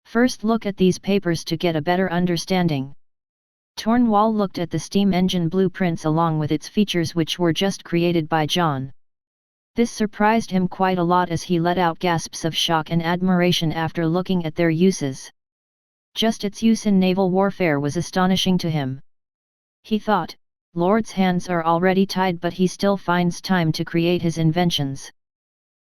First look at these papers to get a better understanding." Tornwall looked at the steam engine blueprints along with its features which were just created by John. This surprised him quite a lot as he let out gasps of shock and admiration after looking at their uses. Just its use in naval warfare was astonishing to him. He thought, Lord's hands are already tied, but he still finds time to create his inventions.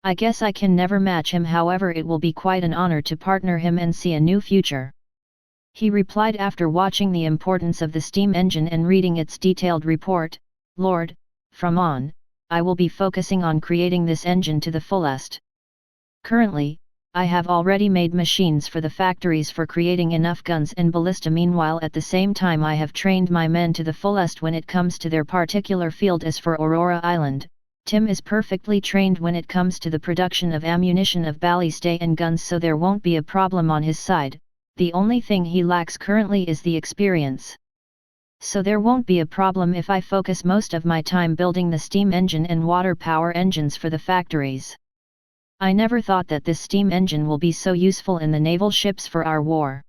I guess I can never match him, however it will be quite an honor to partner him and see a new future. He replied after watching the importance of the steam engine and reading its detailed report, "Lord, from on, I will be focusing on creating this engine to the fullest. Currently, I have already made machines for the factories for creating enough guns and ballista. Meanwhile, at the same time I have trained my men to the fullest when it comes to their particular field. As for Aurora Island, Tim is perfectly trained when it comes to the production of ammunition of ballistae and guns, so there won't be a problem on his side. The only thing he lacks currently is the experience. So there won't be a problem if I focus most of my time building the steam engine and water power engines for the factories. I never thought that this steam engine will be so useful in the naval ships for our war.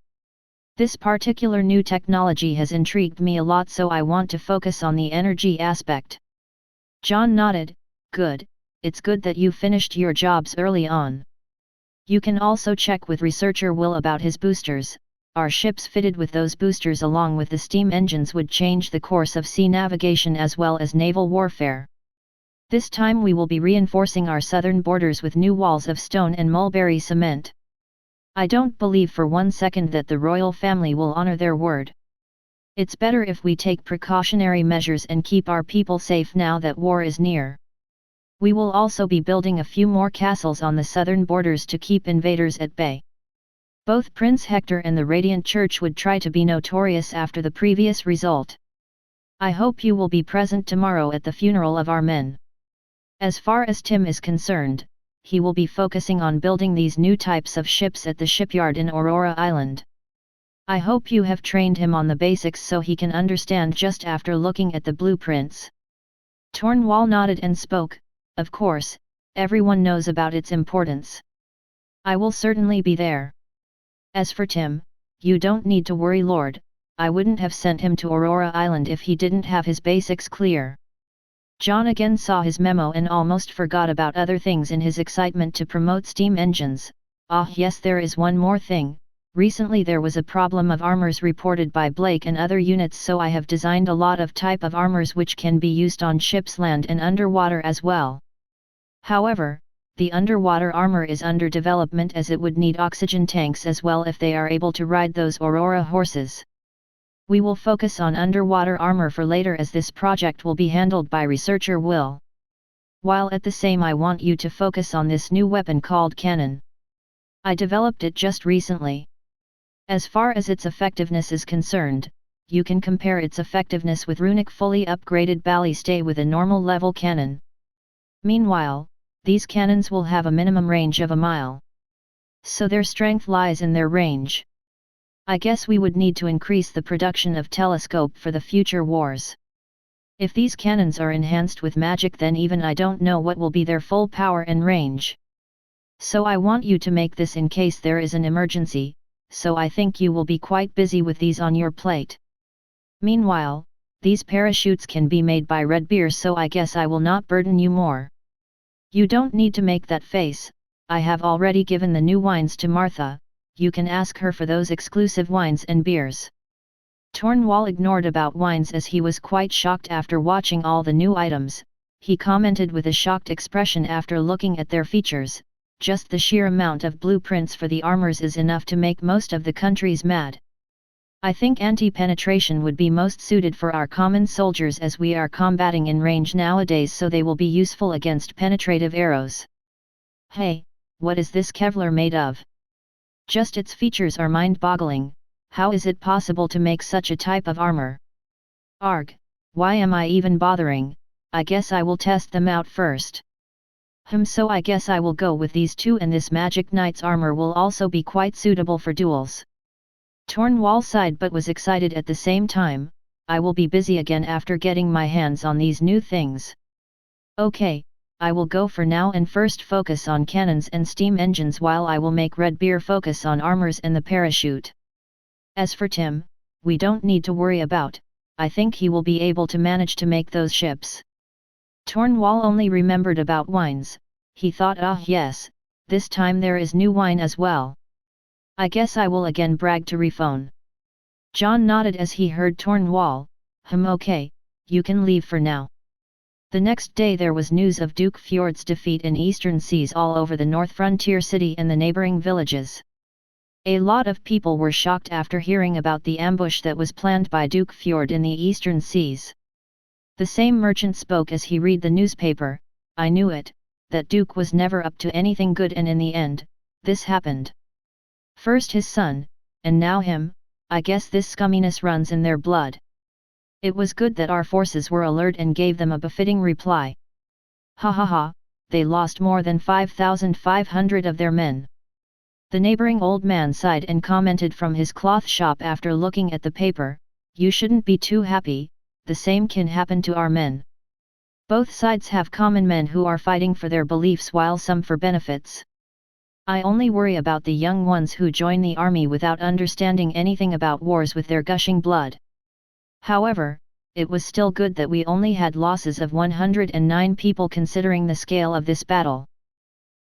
This particular new technology has intrigued me a lot, so I want to focus on the energy aspect." John nodded, "Good, it's good that you finished your jobs early on. You can also check with researcher Will about his boosters. Our ships fitted with those boosters along with the steam engines would change the course of sea navigation as well as naval warfare. This time we will be reinforcing our southern borders with new walls of stone and mulberry cement. I don't believe for one second that the royal family will honor their word. It's better if we take precautionary measures and keep our people safe now that war is near. We will also be building a few more castles on the southern borders to keep invaders at bay. Both Prince Hector and the Radiant Church would try to be notorious after the previous result. I hope you will be present tomorrow at the funeral of our men. As far as Tim is concerned, he will be focusing on building these new types of ships at the shipyard in Aurora Island. I hope you have trained him on the basics so he can understand just after looking at the blueprints." Tornwall nodded and spoke, "Of course, everyone knows about its importance. I will certainly be there. As for Tim, you don't need to worry, Lord, I wouldn't have sent him to Aurora Island if he didn't have his basics clear." John again saw his memo and almost forgot about other things in his excitement to promote steam engines. "Ah yes, there is one more thing. Recently there was a problem of armors reported by Blake and other units, so I have designed a lot of type of armors which can be used on ships land and underwater as well. However, the underwater armor is under development as it would need oxygen tanks as well if they are able to ride those Aurora horses. We will focus on underwater armor for later as this project will be handled by researcher Will. While at the same I want you to focus on this new weapon called cannon. I developed it just recently. As far as its effectiveness is concerned, you can compare its effectiveness with runic fully upgraded ballistae with a normal level cannon. Meanwhile, these cannons will have a minimum range of a mile. So their strength lies in their range. I guess we would need to increase the production of telescope for the future wars. If these cannons are enhanced with magic, then even I don't know what will be their full power and range. So I want you to make this in case there is an emergency, so I think you will be quite busy with these on your plate. Meanwhile, these parachutes can be made by Red Beer, so I guess I will not burden you more. You don't need to make that face, I have already given the new wines to Martha, you can ask her for those exclusive wines and beers." Tornwall ignored about wines as he was quite shocked after watching all the new items, he commented with a shocked expression after looking at their features. Just the sheer amount of blueprints for the armors is enough to make most of the countries mad. I think anti-penetration would be most suited for our common soldiers as we are combating in range nowadays, so they will be useful against penetrative arrows. Hey, what is this Kevlar made of? Just its features are mind-boggling. How is it possible to make such a type of armor? Arg, why am I even bothering? I guess I will test them out first. So I guess I will go with these two, and this magic knight's armor will also be quite suitable for duels. Tornwall sighed but was excited at the same time. I will be busy again after getting my hands on these new things. Okay, I will go for now and first focus on cannons and steam engines, while I will make Redbeard focus on armors and the parachute. As for Tim, we don't need to worry about. I think he will be able to manage to make those ships. Tornwall only remembered about wines. He thought, ah yes, this time there is new wine as well. I guess I will again brag to Refone. John nodded as he heard Tornwall. Okay, you can leave for now. The next day there was news of Duke Fjord's defeat in eastern seas all over the north frontier city and the neighboring villages. A lot of people were shocked after hearing about the ambush that was planned by Duke Fjord in the eastern seas. The same merchant spoke as he read the newspaper. I knew it, that Duke was never up to anything good, and in the end, this happened. First his son, and now him. I guess this scumminess runs in their blood. It was good that our forces were alert and gave them a befitting reply. Ha ha ha, they lost more than 5,500 of their men. The neighboring old man sighed and commented from his cloth shop after looking at the paper, you shouldn't be too happy, the same can happen to our men. Both sides have common men who are fighting for their beliefs, while some for benefits. I only worry about the young ones who join the army without understanding anything about wars with their gushing blood. However, it was still good that we only had losses of 109 people considering the scale of this battle.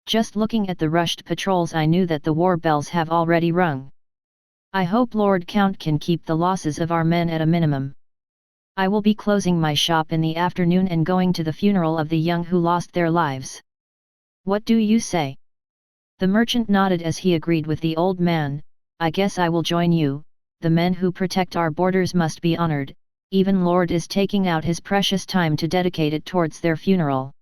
Just looking at the rushed patrols I knew that the war bells have already rung. I hope Lord Count can keep the losses of our men at a minimum. I will be closing my shop in the afternoon and going to the funeral of the young who lost their lives. What do you say? The merchant nodded as he agreed with the old man. I guess I will join you. The men who protect our borders must be honored. Even Lord is taking out his precious time to dedicate it towards their funeral.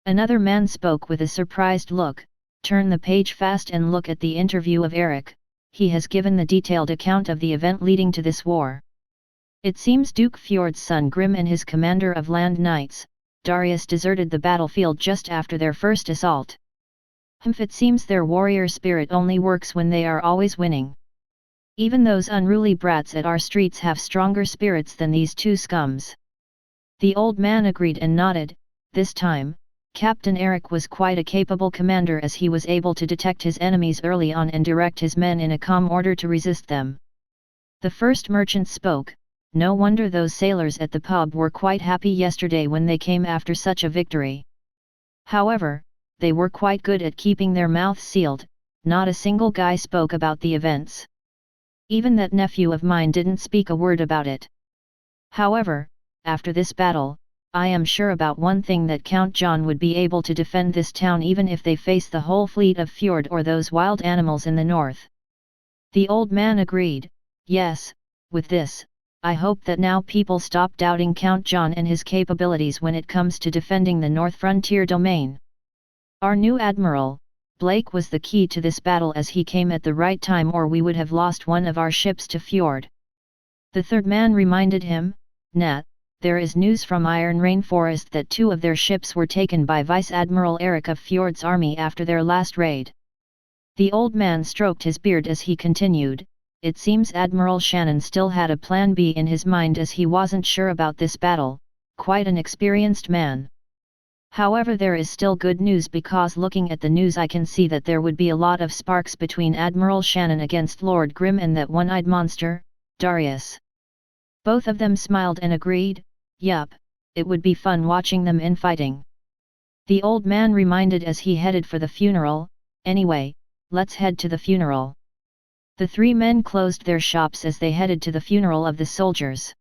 Another man spoke with a surprised look. Turn the page fast and look at the interview of Eric. He has given the detailed account of the event leading to this war. It seems Duke Fjord's son Grim and his commander of land knights, W.D.S, deserted the battlefield just after their first assault. It seems their warrior spirit only works when they are always winning. Even those unruly brats at our streets have stronger spirits than these two scums. The old man agreed and nodded. This time, Captain Eric was quite a capable commander, as he was able to detect his enemies early on and direct his men in a calm order to resist them. The first merchant spoke. No wonder those sailors at the pub were quite happy yesterday when they came after such a victory. However, they were quite good at keeping their mouths sealed. Not a single guy spoke about the events. Even that nephew of mine didn't speak a word about it. However, after this battle, I am sure about one thing, that Count John would be able to defend this town even if they face the whole fleet of Fjord or those wild animals in the north. The old man agreed. Yes, with this, I hope that now people stop doubting Count John and his capabilities when it comes to defending the North Frontier domain. Our new admiral, Blake, was the key to this battle, as he came at the right time, or we would have lost one of our ships to Fjord. The third man reminded him, Nat, there is news from Iron Rainforest that 2 of their ships were taken by Vice Admiral Eric of Fjord's army after their last raid. The old man stroked his beard as he continued. It seems Admiral Shannon still had a plan B in his mind, as he wasn't sure about this battle. Quite an experienced man. However, there is still good news, because looking at the news I can see that there would be a lot of sparks between Admiral Shannon against Lord Grim and that one-eyed monster, W.D.S. Both of them smiled and agreed. Yup, it would be fun watching them infighting. The old man reminded as he headed for the funeral. Anyway, let's head to the funeral. The 3 men closed their shops as they headed to the funeral of the soldiers.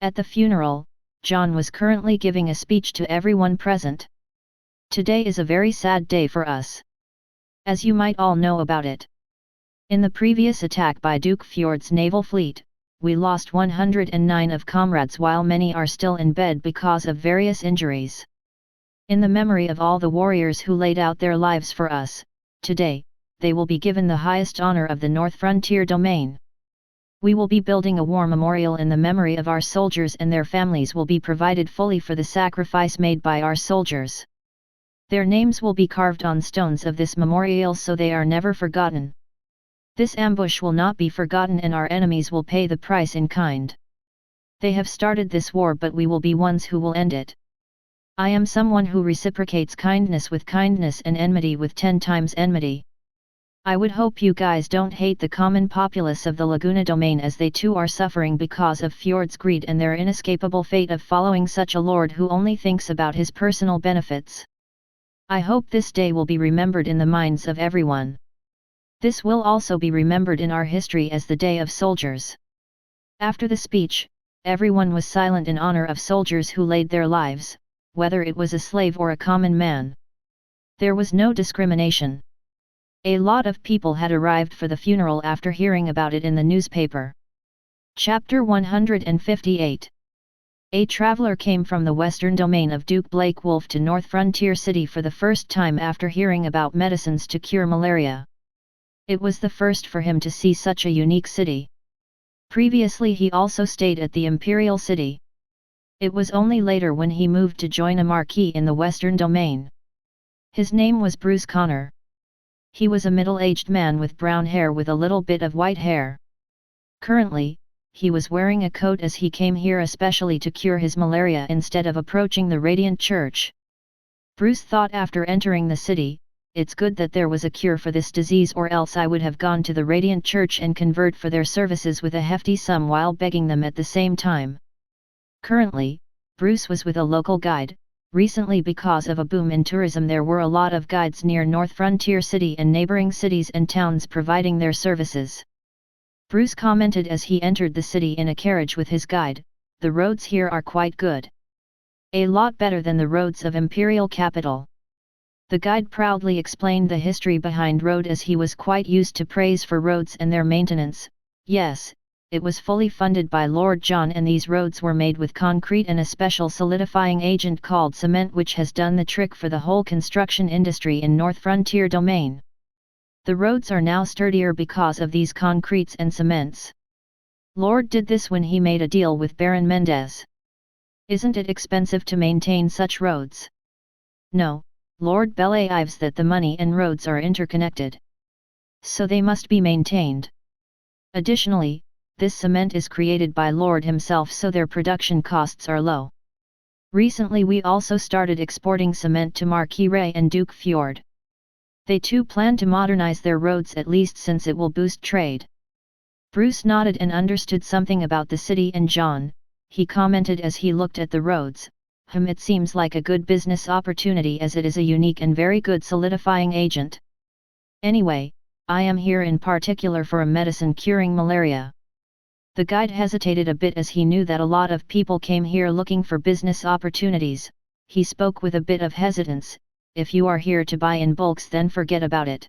At the funeral, John was currently giving a speech to everyone present. Today is a very sad day for us. As you might all know about it. In the previous attack by Duke Fjord's naval fleet, we lost 109 of comrades while many are still in bed because of various injuries. In the memory of all the warriors who laid out their lives for us, today, they will be given the highest honor of the North Frontier domain. We will be building a war memorial in the memory of our soldiers, and their families will be provided fully for the sacrifice made by our soldiers. Their names will be carved on stones of this memorial so they are never forgotten. This ambush will not be forgotten, and our enemies will pay the price in kind. They have started this war, but we will be ones who will end it. I am someone who reciprocates kindness with kindness and enmity with 10 times enmity. I would hope you guys don't hate the common populace of the Laguna domain, as they too are suffering because of Fjord's greed and their inescapable fate of following such a lord who only thinks about his personal benefits. I hope this day will be remembered in the minds of everyone. This will also be remembered in our history as the Day of Soldiers. After the speech, everyone was silent in honor of soldiers who laid their lives, whether it was a slave or a common man. There was no discrimination. A lot of people had arrived for the funeral after hearing about it in the newspaper. Chapter 158. A traveler came from the western domain of Duke Blake Wolf to North Frontier City for the first time after hearing about medicines to cure malaria. It was the first for him to see such a unique city. Previously he also stayed at the Imperial City. It was only later when he moved to join a marquis in the western domain. His name was Bruce Connor. He was a middle-aged man with brown hair with a little bit of white hair. Currently, he was wearing a coat as he came here especially to cure his malaria instead of approaching the Radiant Church. Bruce thought after entering the city, it's good that there was a cure for this disease, or else I would have gone to the Radiant Church and convert for their services with a hefty sum while begging them at the same time. Currently, Bruce was with a local guide. Recently, because of a boom in tourism, there were a lot of guides near North Frontier City and neighboring cities and towns providing their services. Bruce commented as he entered the city in a carriage with his guide, "The roads here are quite good. A lot better than the roads of Imperial capital." The guide proudly explained the history behind road, as he was quite used to praise for roads and their maintenance. Yes, it was fully funded by Lord John, and these roads were made with concrete and a special solidifying agent called cement, which has done the trick for the whole construction industry in North Frontier domain. The roads are now sturdier because of these concretes and cements. Lord did this when he made a deal with Baron Mendez. Isn't it expensive to maintain such roads? No, Lord believes that the money and roads are interconnected. So they must be maintained. Additionally, this cement is created by Lord himself, so their production costs are low. Recently we also started exporting cement to Marquis Ray and Duke Fjord. They too plan to modernize their roads, at least since it will boost trade. Bruce nodded and understood something about the city, and John, he commented as he looked at the roads, it seems like a good business opportunity, as it is a unique and very good solidifying agent. Anyway, I am here in particular for a medicine curing malaria. The guide hesitated a bit as he knew that a lot of people came here looking for business opportunities. He spoke with a bit of hesitance. "If you are here to buy in bulks, then forget about it.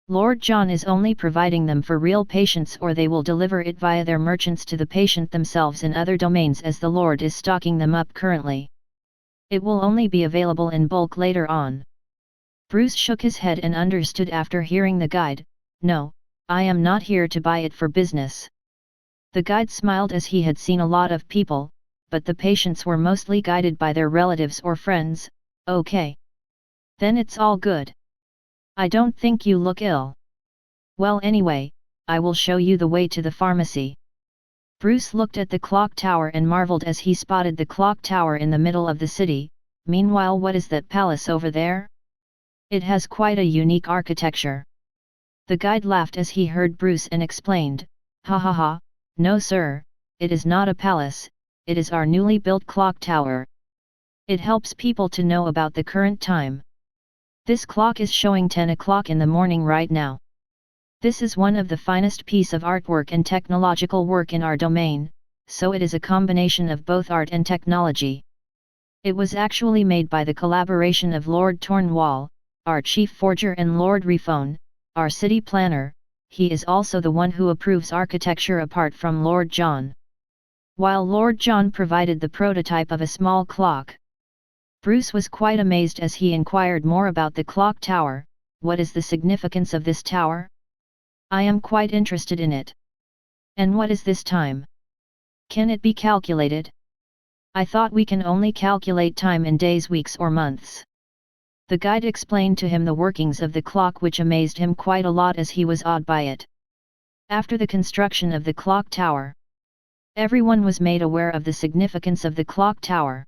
Lord John is only providing them for real patients, or they will deliver it via their merchants to the patient themselves in other domains, as the Lord is stocking them up currently. It will only be available in bulk later on." Bruce shook his head and understood after hearing the guide. "No, I am not here to buy it for business." The guide smiled as he had seen a lot of people, but the patients were mostly guided by their relatives or friends. "Okay. Then it's all good. I don't think you look ill. Well, anyway, I will show you the way to the pharmacy." Bruce looked at the clock tower and marveled as he spotted the clock tower in the middle of the city. "Meanwhile, what is that palace over there? It has quite a unique architecture." The guide laughed as he heard Bruce and explained, "Ha ha ha, no sir, it is not a palace, it is our newly built clock tower. It helps people to know about the current time. This clock is showing 10 o'clock in the morning right now. This is one of the finest piece of artwork and technological work in our domain. so it is a combination of both art and technology. It was actually made by the collaboration of Lord Tornwall, our chief forger, and Lord Refone, our city planner. He is also the one who approves architecture apart from Lord John. While Lord John provided the prototype of a small clock. Bruce was quite amazed as he inquired more about the clock tower. What is the significance of this tower? I am quite interested in it. And what is this time? Can it be calculated? I thought we can only calculate time in days, weeks or months. The guide explained to him the workings of the clock, which amazed him quite a lot as he was awed by it. After the construction of the clock tower, everyone was made aware of the significance of the clock tower.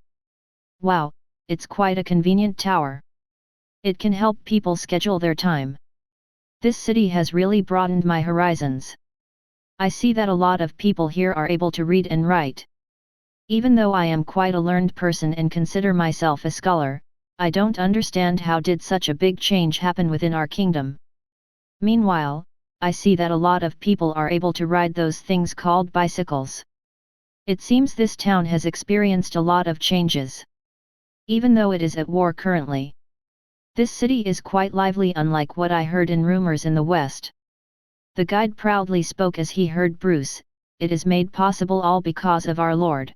Wow, it's quite a convenient tower. It can help people schedule their time. This city has really broadened my horizons. I see that a lot of people here are able to read and write. Even though I am quite a learned person and consider myself a scholar, I don't understand how did such a big change happen within our kingdom. Meanwhile, I see that a lot of people are able to ride those things called bicycles. It seems this town has experienced a lot of changes. Even though it is at war currently. This city is quite lively, unlike what I heard in rumors in the West. The guide proudly spoke as he heard Bruce. It is made possible all because of our Lord.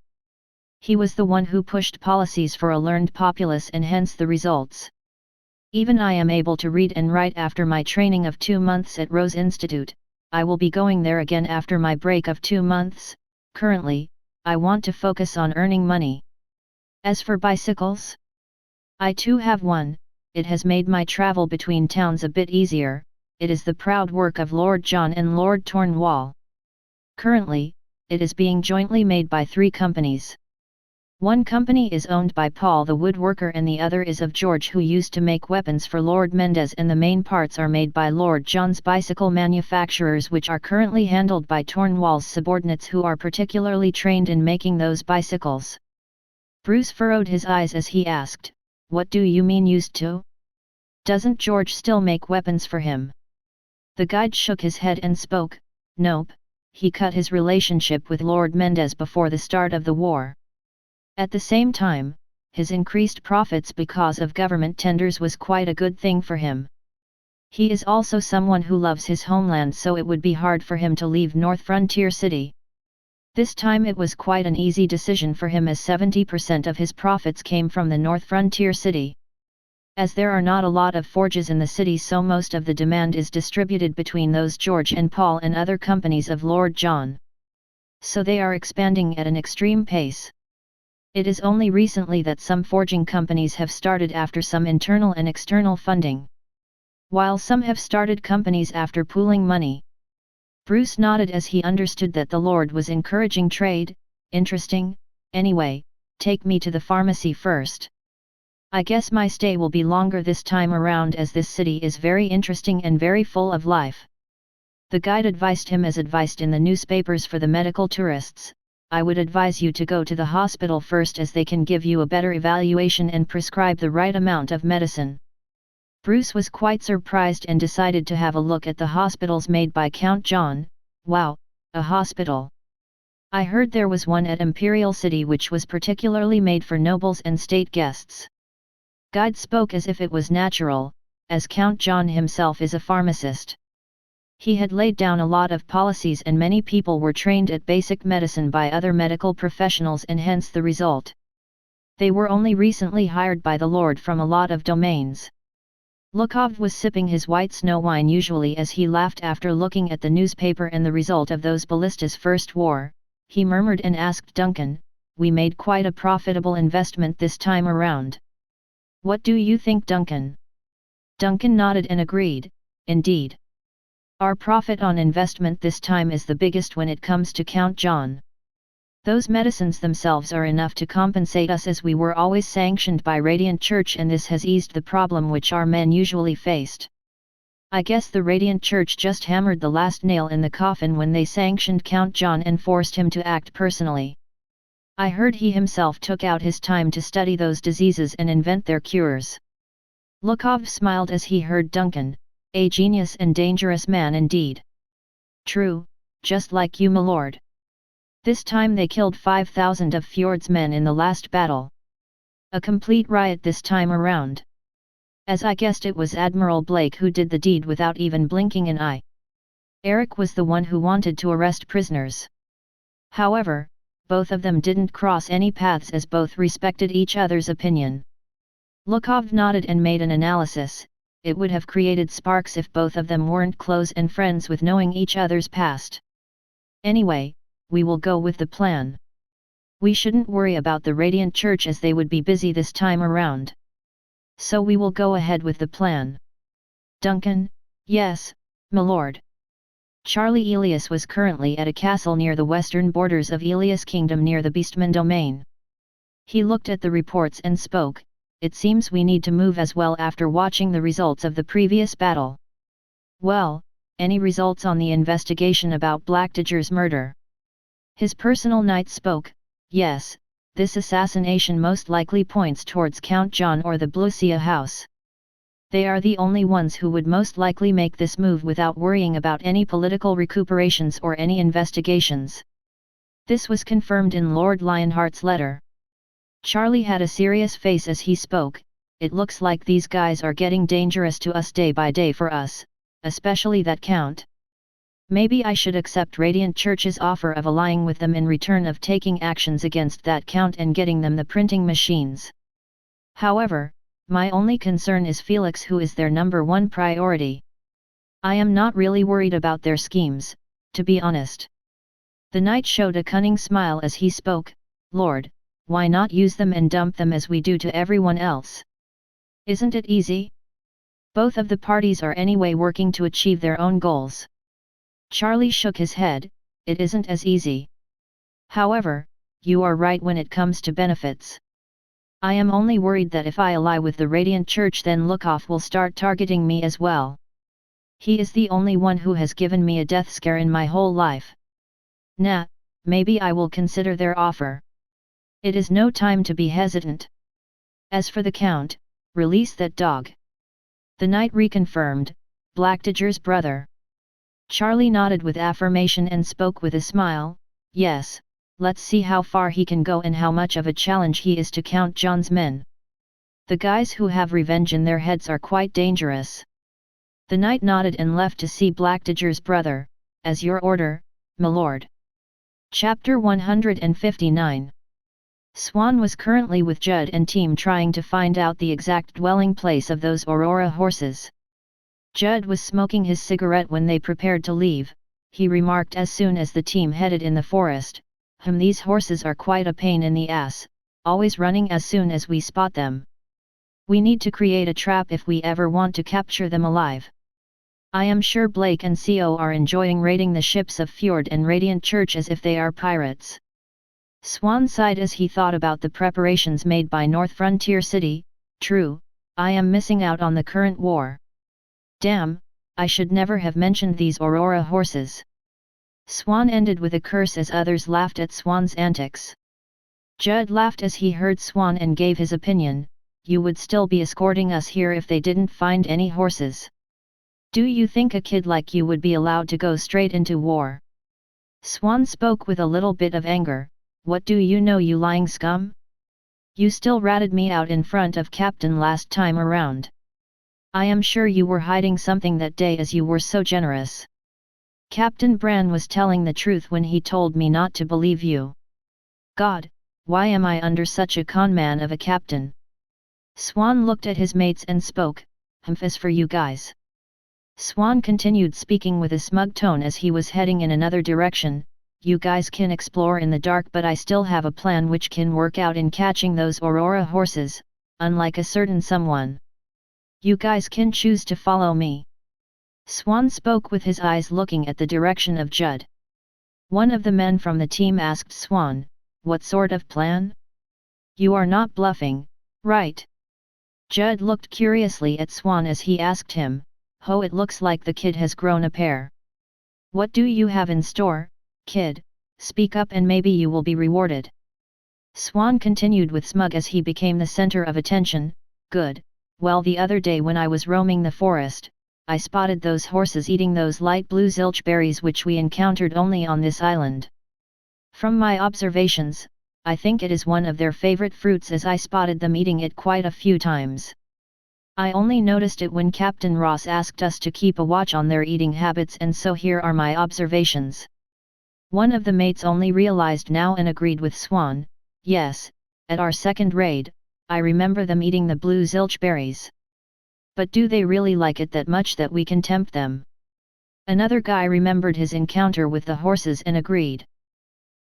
He was the one who pushed policies for a learned populace, and hence the results. Even I am able to read and write after my training of 2 months at Rose Institute. I will be going there again after my break of 2 months. Currently, I want to focus on earning money. As for bicycles, I too have one. It has made my travel between towns a bit easier. It is the proud work of Lord John and Lord Tornwall. Currently, it is being jointly made by 3 companies. One company is owned by Paul the woodworker, and the other is of George, who used to make weapons for Lord Mendez, and the main parts are made by Lord John's bicycle manufacturers, which are currently handled by Tornwall's subordinates, who are particularly trained in making those bicycles. Bruce furrowed his eyes as he asked, "What do you mean used to? Doesn't George still make weapons for him?" The guide shook his head and spoke, "Nope, he cut his relationship with Lord Mendez before the start of the war. At the same time, his increased profits because of government tenders was quite a good thing for him. He is also someone who loves his homeland, so it would be hard for him to leave North Frontier City. This time it was quite an easy decision for him, as 70% of his profits came from the North Frontier City. As there are not a lot of forges in the city, so most of the demand is distributed between those George and Paul and other companies of Lord John. So they are expanding at an extreme pace. It is only recently that some forging companies have started after some internal and external funding, while some have started companies after pooling money." Bruce nodded as he understood that the Lord was encouraging trade. "Interesting. Anyway, take me to the pharmacy first. I guess my stay will be longer this time around, as this city is very interesting and very full of life." The guide advised him as advised in the newspapers for the medical tourists. "I would advise you to go to the hospital first, as they can give you a better evaluation and prescribe the right amount of medicine." Bruce was quite surprised and decided to have a look at the hospitals made by Count John. "Wow, a hospital! I heard there was one at Imperial City which was particularly made for nobles and state guests." Guide spoke as if it was natural, as Count John himself is a pharmacist. He had laid down a lot of policies, and many people were trained at basic medicine by other medical professionals, and hence the result. They were only recently hired by the Lord from a lot of domains. Lukov was sipping his white snow wine usually as he laughed after looking at the newspaper and the result of those ballistas' first war. He murmured and asked Duncan, "We made quite a profitable investment this time around. What do you think, Duncan?" Duncan nodded and agreed, "Indeed. Our profit on investment this time is the biggest when it comes to Count John. Those medicines themselves are enough to compensate us, as we were always sanctioned by Radiant Church, and this has eased the problem which our men usually faced. I guess the Radiant Church just hammered the last nail in the coffin when they sanctioned Count John and forced him to act personally. I heard he himself took out his time to study those diseases and invent their cures." Lukov smiled as he heard Duncan, "A genius and dangerous man indeed." "True, just like you, my lord. This time they killed 5,000 of Fjord's men in the last battle. A complete riot this time around. As I guessed, it was Admiral Blake who did the deed without even blinking an eye. Eric was the one who wanted to arrest prisoners. However, both of them didn't cross any paths as both respected each other's opinion. Lukov nodded and made an analysis. It would have created sparks if both of them weren't close and friends with knowing each other's past. Anyway, we will go with the plan. We shouldn't worry about the Radiant Church as they would be busy this time around. So we will go ahead with the plan. Duncan, yes, my lord. Charlie Elias was currently at a castle near the western borders of Elias Kingdom near the Beastman domain. He looked at the reports and spoke, "It seems we need to move as well after watching the results of the previous battle." "Well, any results on the investigation about Blackdagger's murder?" His personal knight spoke, "Yes, this assassination most likely points towards Count John or the Blucia house. They are the only ones who would most likely make this move without worrying about any political recuperations or any investigations." This was confirmed in Lord Lionheart's letter. Charlie had a serious face as he spoke, "It looks like these guys are getting dangerous to us day by day for us, especially that Count. Maybe I should accept Radiant Church's offer of allying with them in return of taking actions against that Count and getting them the printing machines. However, my only concern is Felix, who is their number one priority. I am not really worried about their schemes, to be honest." The knight showed a cunning smile as he spoke, "Lord, why not use them and dump them as we do to everyone else? Isn't it easy? Both of the parties are anyway working to achieve their own goals." Charlie shook his head, "It isn't as easy. However, you are right when it comes to benefits. I am only worried that if I ally with the Radiant Church, then Lukov will start targeting me as well. He is the only one who has given me a death scare in my whole life. Nah, maybe I will consider their offer. It is no time to be hesitant. As for the Count, release that dog." The knight reconfirmed, "Blackdagger's brother." Charlie nodded with affirmation and spoke with a smile, "Yes, let's see how far he can go and how much of a challenge he is to Count John's men. The guys who have revenge in their heads are quite dangerous." The knight nodded and left to see Blackdagger's brother, "As your order, my lord." Chapter 159. Swan was currently with Judd and team trying to find out the exact dwelling place of those Aurora horses. Judd was smoking his cigarette when they prepared to leave. He remarked as soon as the team headed in the forest, "These horses are quite a pain in the ass, always running as soon as we spot them. We need to create a trap if we ever want to capture them alive." I am sure Blake and Co are enjoying raiding the ships of Fjord and Radiant Church as if they are pirates. Swan sighed as he thought about the preparations made by North Frontier City. "True, I am missing out on the current war. Damn, I should never have mentioned these Aurora horses." Swan ended with a curse as others laughed at Swan's antics. Judd laughed as he heard Swan and gave his opinion, "You would still be escorting us here if they didn't find any horses. Do you think a kid like you would be allowed to go straight into war?" Swan spoke with a little bit of anger, "What do you know, you lying scum? You still ratted me out in front of Captain last time around. I am sure you were hiding something that day as you were so generous. Captain Bran was telling the truth when he told me not to believe you. God, why am I under such a conman of a captain?" Swan looked at his mates and spoke, "As for you guys." Swan continued speaking with a smug tone as he was heading in another direction, "You guys can explore in the dark, but I still have a plan which can work out in catching those Aurora horses, unlike a certain someone. You guys can choose to follow me." Swan spoke with his eyes looking at the direction of Judd. One of the men from the team asked Swan, "What sort of plan? You are not bluffing, right?" Judd looked curiously at Swan as he asked him, "Ho, it looks like the kid has grown a pair. What do you have in store, kid? Speak up and maybe you will be rewarded." Swan continued with smug as he became the center of attention, "Good, well, the other day when I was roaming the forest, I spotted those horses eating those light blue zilch berries which we encountered only on this island. From my observations, I think it is one of their favorite fruits as I spotted them eating it quite a few times. I only noticed it when Captain Ross asked us to keep a watch on their eating habits, and so here are my observations. One of the mates only realized now and agreed with Swan, yes, at our second raid, I remember them eating the blue zilch berries. But do they really like it that much that we can tempt them? Another guy remembered his encounter with the horses and agreed.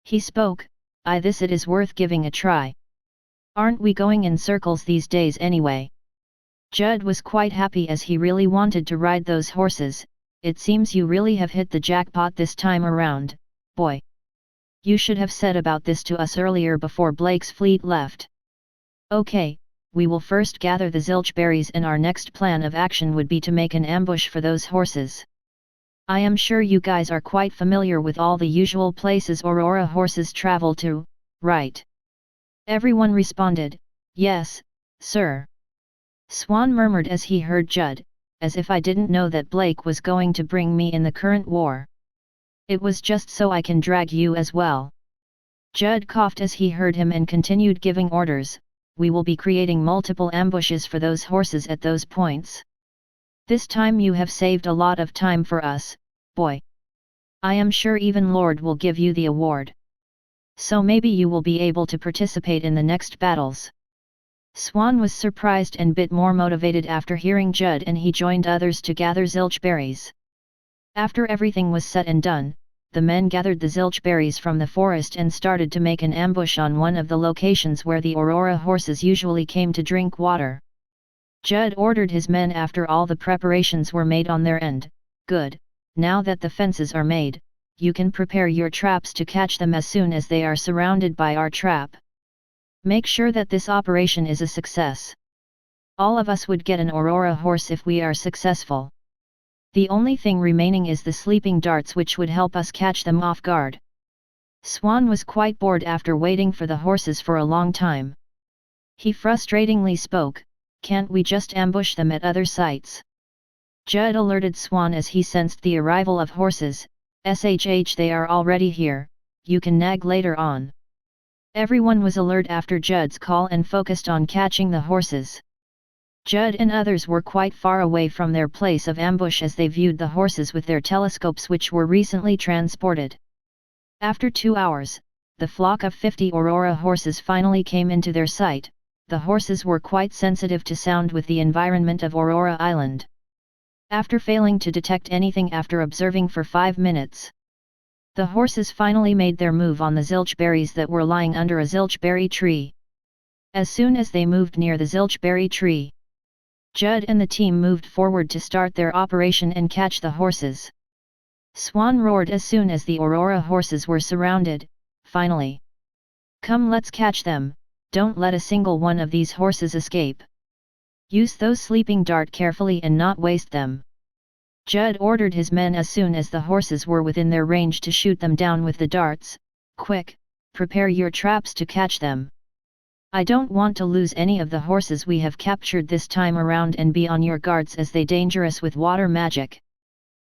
He spoke, this it is worth giving a try. Aren't we going in circles these days anyway? Judd was quite happy as he really wanted to ride those horses. It seems you really have hit the jackpot this time around, boy. You should have said about this to us earlier before Blake's fleet left. Okay, we will first gather the zilch berries, and our next plan of action would be to make an ambush for those horses. I am sure you guys are quite familiar with all the usual places Aurora horses travel to, right? Everyone responded, yes, sir. Swan murmured as he heard Judd, as if I didn't know that Blake was going to bring me in the current war. It was just so I can drag you as well. Judd coughed as he heard him and continued giving orders. We will be creating multiple ambushes for those horses at those points. This time you have saved a lot of time for us, boy. I am sure even Lord will give you the award. So maybe you will be able to participate in the next battles. Swan was surprised and bit more motivated after hearing Judd, and he joined others to gather zilch berries. After everything was said and done, the men gathered the zilch berries from the forest and started to make an ambush on one of the locations where the Aurora horses usually came to drink water. Judd ordered his men after all the preparations were made on their end. Good, now that the fences are made, you can prepare your traps to catch them as soon as they are surrounded by our trap. Make sure that this operation is a success. All of us would get an Aurora horse if we are successful. The only thing remaining is the sleeping darts, which would help us catch them off guard. Swan was quite bored after waiting for the horses for a long time. He frustratingly spoke, can't we just ambush them at other sites? Judd alerted Swan as he sensed the arrival of horses. SHH, they are already here, you can nag later on. Everyone was alert after Judd's call and focused on catching the horses. Judd and others were quite far away from their place of ambush as they viewed the horses with their telescopes, which were recently transported. After 2 hours, the flock of 50 Aurora horses finally came into their sight. The horses were quite sensitive to sound with the environment of Aurora Island. After failing to detect anything after observing for 5 minutes, the horses finally made their move on the zilch berries that were lying under a zilch berry tree. As soon as they moved near the zilch berry tree, Judd and the team moved forward to start their operation and catch the horses. Swan roared as soon as the Aurora horses were surrounded, finally. Come, let's catch them, don't let a single one of these horses escape. Use those sleeping dart carefully and not waste them. Judd ordered his men as soon as the horses were within their range to shoot them down with the darts. Quick, prepare your traps to catch them. I don't want to lose any of the horses we have captured this time around, and be on your guards as they dangerous with water magic.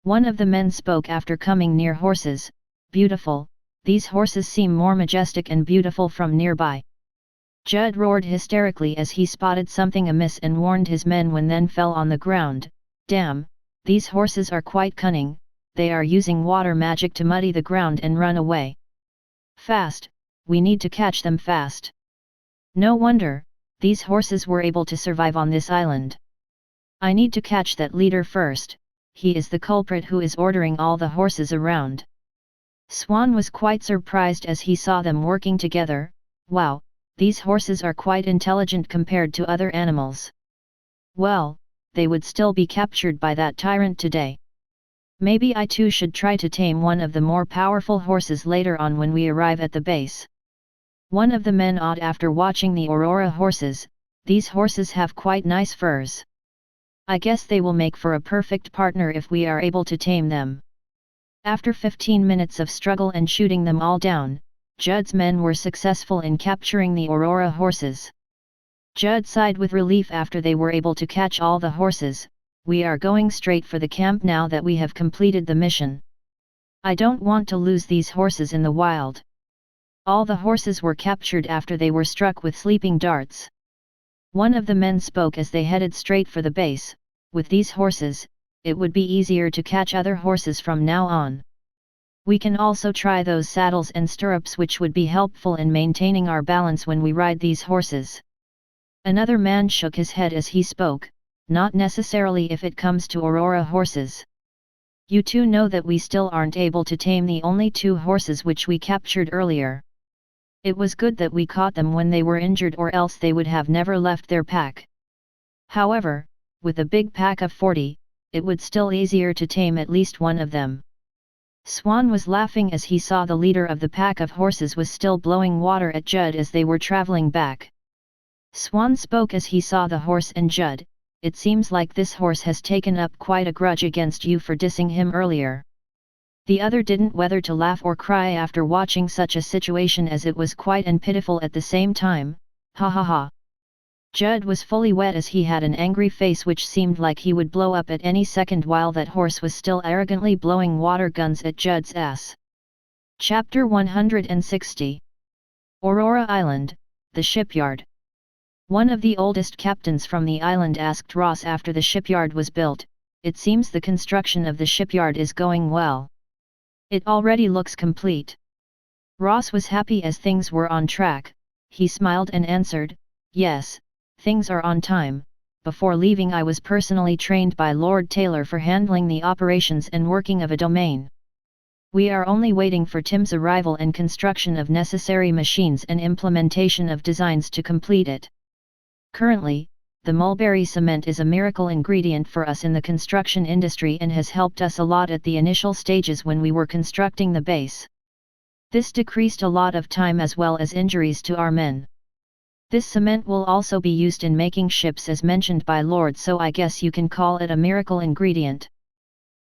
One of the men spoke after coming near horses. Beautiful, these horses seem more majestic and beautiful from nearby. Judd roared hysterically as he spotted something amiss and warned his men, when then fell on the ground. Damn, these horses are quite cunning, they are using water magic to muddy the ground and run away. Fast, we need to catch them fast. No wonder, these horses were able to survive on this island. I need to catch that leader first, he is the culprit who is ordering all the horses around. Swan was quite surprised as he saw them working together. Wow, these horses are quite intelligent compared to other animals. Well, they would still be captured by that tyrant today. Maybe I too should try to tame one of the more powerful horses later on when we arrive at the base. One of the men awed after watching the Aurora horses. These horses have quite nice furs. I guess they will make for a perfect partner if we are able to tame them. After 15 minutes of struggle and shooting them all down, Judd's men were successful in capturing the Aurora horses. Judd sighed with relief after they were able to catch all the horses. We are going straight for the camp now that we have completed the mission. I don't want to lose these horses in the wild. All the horses were captured after they were struck with sleeping darts. One of the men spoke as they headed straight for the base. With these horses, it would be easier to catch other horses from now on. We can also try those saddles and stirrups which would be helpful in maintaining our balance when we ride these horses. Another man shook his head as he spoke, not necessarily if it comes to Aurora horses. You two know that we still aren't able to tame the only 2 horses which we captured earlier. It was good that we caught them when they were injured, or else they would have never left their pack. However, with a big pack of 40, it would still easier to tame at least one of them. Swan was laughing as he saw the leader of the pack of horses was still blowing water at Judd as they were traveling back. Swan spoke as he saw the horse and Judd. It seems like this horse has taken up quite a grudge against you for dissing him earlier. The other didn't whether to laugh or cry after watching such a situation, as it was quite and pitiful at the same time. Ha ha ha. Judd was fully wet as he had an angry face which seemed like he would blow up at any second, while that horse was still arrogantly blowing water guns at Judd's ass. Chapter 160. Aurora Island, the shipyard. One of the oldest captains from the island asked Ross after the shipyard was built. It seems the construction of the shipyard is going well. It already looks complete. Ross was happy as things were on track. He smiled and answered, yes, things are on time. Before leaving I was personally trained by Lord Taylor for handling the operations and working of a domain. We are only waiting for Tim's arrival and construction of necessary machines and implementation of designs to complete it. Currently, the mulberry cement is a miracle ingredient for us in the construction industry and has helped us a lot at the initial stages when we were constructing the base. This decreased a lot of time as well as injuries to our men. This cement will also be used in making ships as mentioned by Lord, so I guess you can call it a miracle ingredient.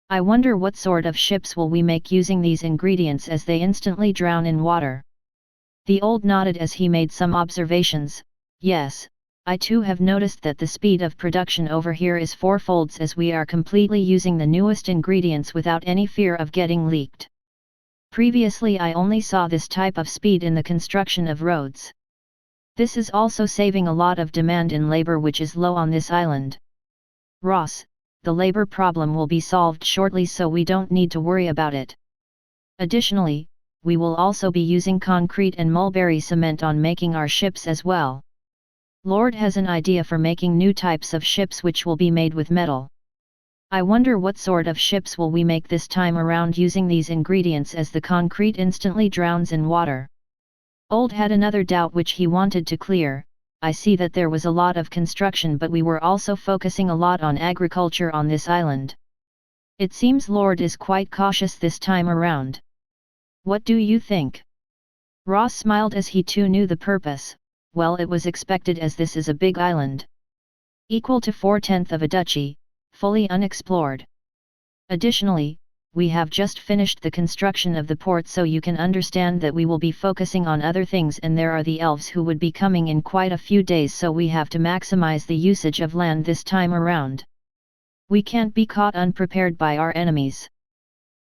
I wonder what sort of ships will we make using these ingredients as they instantly drown in water. The old nodded as he made some observations. Yes, I too have noticed that the speed of production over here is 4-folds as we are completely using the newest ingredients without any fear of getting leaked. Previously I only saw this type of speed in the construction of roads. This is also saving a lot of demand in labor which is low on this island. Ross, the labor problem will be solved shortly, so we don't need to worry about it. Additionally, we will also be using concrete and mulberry cement on making our ships as well. Lord has an idea for making new types of ships which will be made with metal. I wonder what sort of ships will we make this time around using these ingredients, as the concrete instantly drowns in water. Old had another doubt which he wanted to clear. I see that there was a lot of construction, but we were also focusing a lot on agriculture on this island. It seems Lord is quite cautious this time around. What do you think? Ross smiled as he too knew the purpose. Well, it was expected as this is a big island. Equal to 4/10 of a duchy, fully unexplored. Additionally, we have just finished the construction of the port, so you can understand that we will be focusing on other things, and there are the elves who would be coming in quite a few days, so we have to maximize the usage of land this time around. We can't be caught unprepared by our enemies.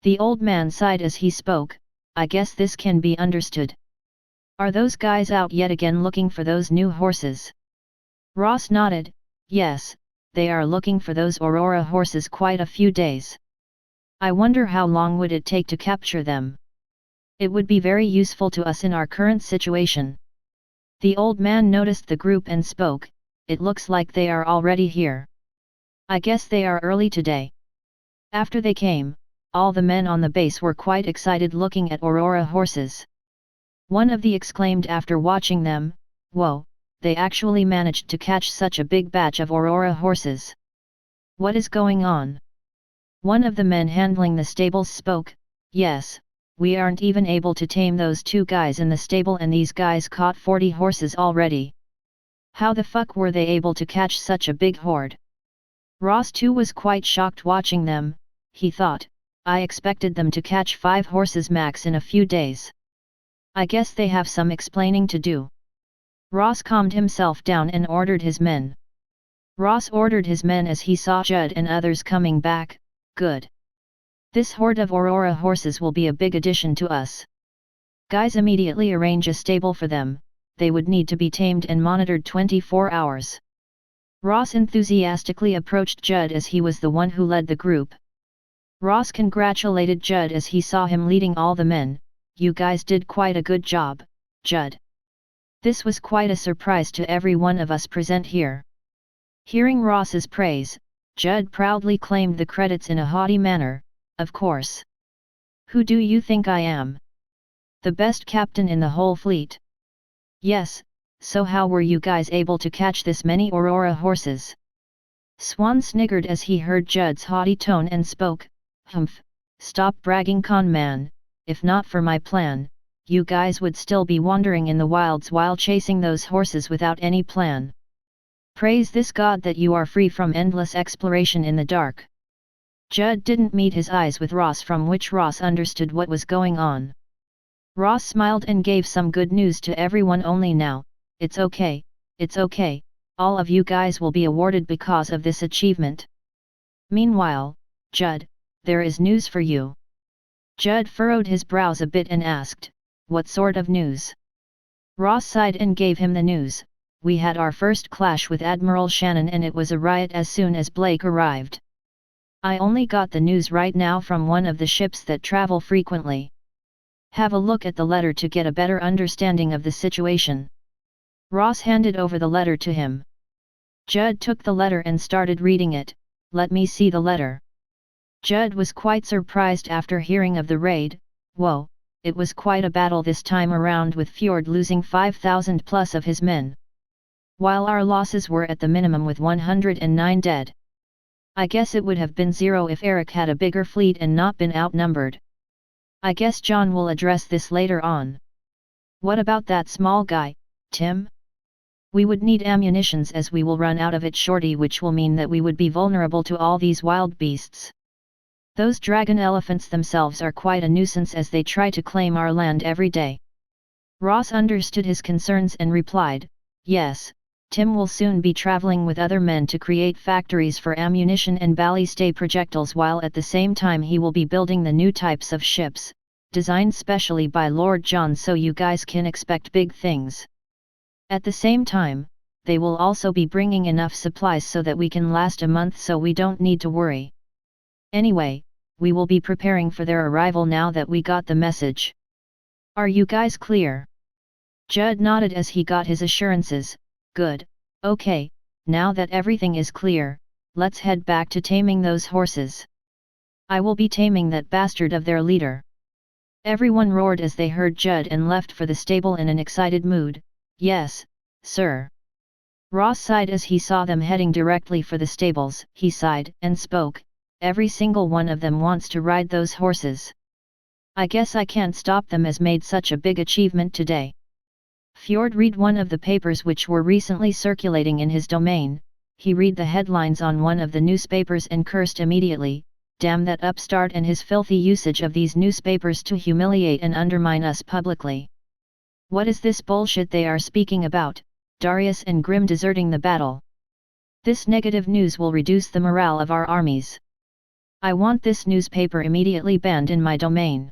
The old man sighed as he spoke. I guess this can be understood. Are those guys out yet again looking for those new horses? Ross nodded. Yes, they are looking for those Aurora horses quite a few days. I wonder how long would it take to capture them? It would be very useful to us in our current situation. The old man noticed the group and spoke. It looks like they are already here. I guess they are early today. After they came, all the men on the base were quite excited looking at Aurora horses. One of the exclaimed after watching them, "Whoa, they actually managed to catch such a big batch of Aurora horses. What is going on?" One of the men handling the stables spoke. "Yes, we aren't even able to tame those 2 guys in the stable, and these guys caught 40 horses already. How the fuck were they able to catch such a big horde?" Ross too was quite shocked watching them. He thought, I expected them to catch 5 horses max in a few days. I guess they have some explaining to do. Ross calmed himself down and ordered his men. Ross ordered his men as he saw Judd and others coming back. Good. This horde of Aurora horses will be a big addition to us. Guys, immediately arrange a stable for them, they would need to be tamed and monitored 24 hours. Ross enthusiastically approached Judd as he was the one who led the group. Ross congratulated Judd as he saw him leading all the men. You guys did quite a good job, Judd. This was quite a surprise to every one of us present here. Hearing Ross's praise, Judd proudly claimed the credits in a haughty manner. Of course. Who do you think I am? The best captain in the whole fleet. Yes, so how were you guys able to catch this many Aurora horses? Swan sniggered as he heard Judd's haughty tone and spoke. Humph, stop bragging, con man. If not for my plan, you guys would still be wandering in the wilds while chasing those horses without any plan. Praise this God that you are free from endless exploration in the dark. Judd didn't meet his eyes with Ross, from which Ross understood what was going on. Ross smiled and gave some good news to everyone. Only now, it's okay, all of you guys will be awarded because of this achievement. Meanwhile, Judd, there is news for you. Judd furrowed his brows a bit and asked, what sort of news? Ross sighed and gave him the news. We had our first clash with Admiral Shannon and it was a riot as soon as Blake arrived. I only got the news right now from one of the ships that travel frequently. Have a look at the letter to get a better understanding of the situation. Ross handed over the letter to him. Judd took the letter and started reading it. Let me see the letter. Judd was quite surprised after hearing of the raid. Whoa, it was quite a battle this time around, with Fjord losing 5,000 plus of his men. While our losses were at the minimum with 109 dead. I guess it would have been 0 if Eric had a bigger fleet and not been outnumbered. I guess John will address this later on. What about that small guy, Tim? We would need ammunitions as we will run out of it shortly, which will mean that we would be vulnerable to all these wild beasts. Those dragon elephants themselves are quite a nuisance as they try to claim our land every day. Ross understood his concerns and replied, yes, Tim will soon be traveling with other men to create factories for ammunition and ballistas projectiles, while at the same time he will be building the new types of ships, designed specially by Lord John, so you guys can expect big things. At the same time, they will also be bringing enough supplies so that we can last a month, so we don't need to worry. Anyway, we will be preparing for their arrival now that we got the message. Are you guys clear? Judd nodded as he got his assurances. Good, okay, now that everything is clear, let's head back to taming those horses. I will be taming that bastard of their leader. Everyone roared as they heard Judd and left for the stable in an excited mood. Yes, sir. Ross sighed as he saw them heading directly for the stables. He sighed and spoke, every single one of them wants to ride those horses. I guess I can't stop them as made such a big achievement today. Fjord read one of the papers which were recently circulating in his domain. He read the headlines on one of the newspapers and cursed immediately. Damn that upstart and his filthy usage of these newspapers to humiliate and undermine us publicly. What is this bullshit they are speaking about, Darius and Grim deserting the battle? This negative news will reduce the morale of our armies. I want this newspaper immediately banned in my domain.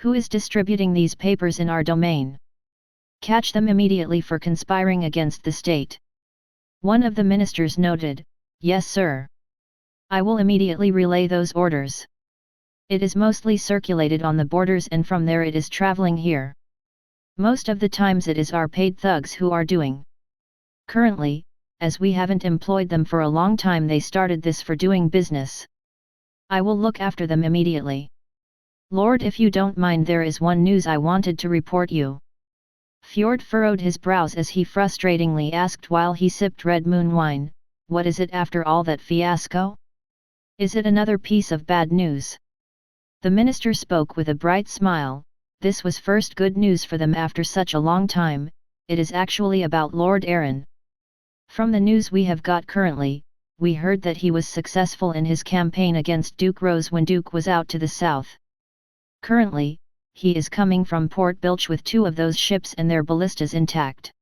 Who is distributing these papers in our domain? Catch them immediately for conspiring against the state. One of the ministers noted, yes sir. I will immediately relay those orders. It is mostly circulated on the borders and from there it is traveling here. Most of the times it is our paid thugs who are doing. Currently, as we haven't employed them for a long time, they started this for doing business. I will look after them immediately. Lord, if you don't mind, there is one news I wanted to report you. Fjord furrowed his brows as he frustratingly asked while he sipped red moon wine, what is it after all that fiasco? Is it another piece of bad news? The minister spoke with a bright smile. This was first good news for them after such a long time. It is actually about Lord Aaron. From the news we have got currently, we heard that he was successful in his campaign against Duke Rose when Duke was out to the south. Currently, he is coming from Port Bilch with 2 of those ships and their ballistas intact.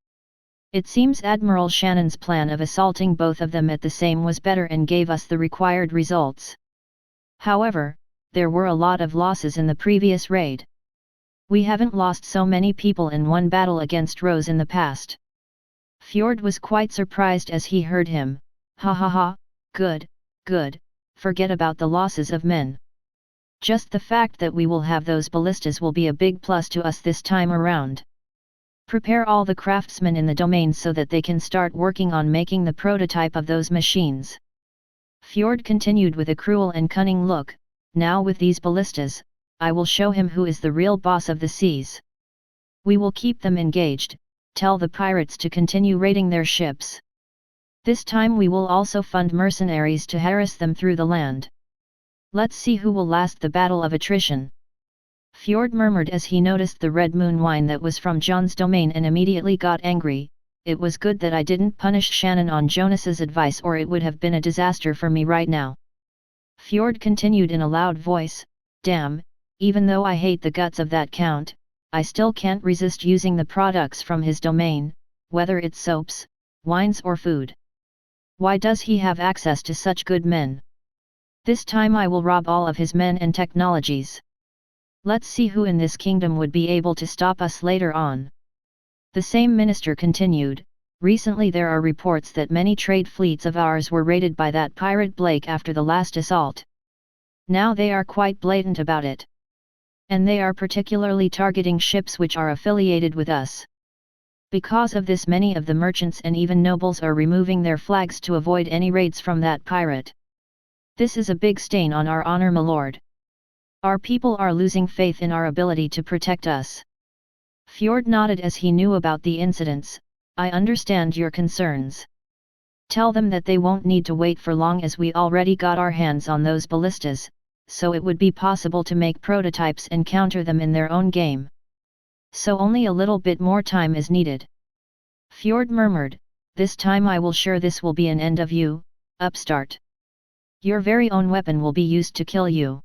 It seems Admiral Shannon's plan of assaulting both of them at the same was better and gave us the required results. However, there were a lot of losses in the previous raid. We haven't lost so many people in one battle against Rose in the past. Fjord was quite surprised as he heard him. Ha ha ha, good, good, forget about the losses of men. Just the fact that we will have those ballistas will be a big plus to us this time around. Prepare all the craftsmen in the domain so that they can start working on making the prototype of those machines. Fjord continued with a cruel and cunning look. Now with these ballistas, I will show him who is the real boss of the seas. We will keep them engaged, tell the pirates to continue raiding their ships. This time we will also fund mercenaries to harass them through the land. Let's see who will last the battle of attrition. Fjord murmured as he noticed the red moon wine that was from John's domain and immediately got angry. It was good that I didn't punish Shannon on Jonas's advice, or it would have been a disaster for me right now. Fjord continued in a loud voice, damn, even though I hate the guts of that count, I still can't resist using the products from his domain, whether it's soaps, wines or food. Why does he have access to such good men? This time I will rob all of his men and technologies. Let's see who in this kingdom would be able to stop us later on. The same minister continued, recently there are reports that many trade fleets of ours were raided by that pirate Blake after the last assault. Now they are quite blatant about it. And they are particularly targeting ships which are affiliated with us. Because of this, many of the merchants and even nobles are removing their flags to avoid any raids from that pirate. This is a big stain on our honor, my lord. Our people are losing faith in our ability to protect us. Fjord nodded as he knew about the incidents. I understand your concerns. Tell them that they won't need to wait for long, as we already got our hands on those ballistas, so it would be possible to make prototypes and counter them in their own game. So only a little bit more time is needed. Fjord murmured, this time I will sure this will be an end of you, upstart. Your very own weapon will be used to kill you.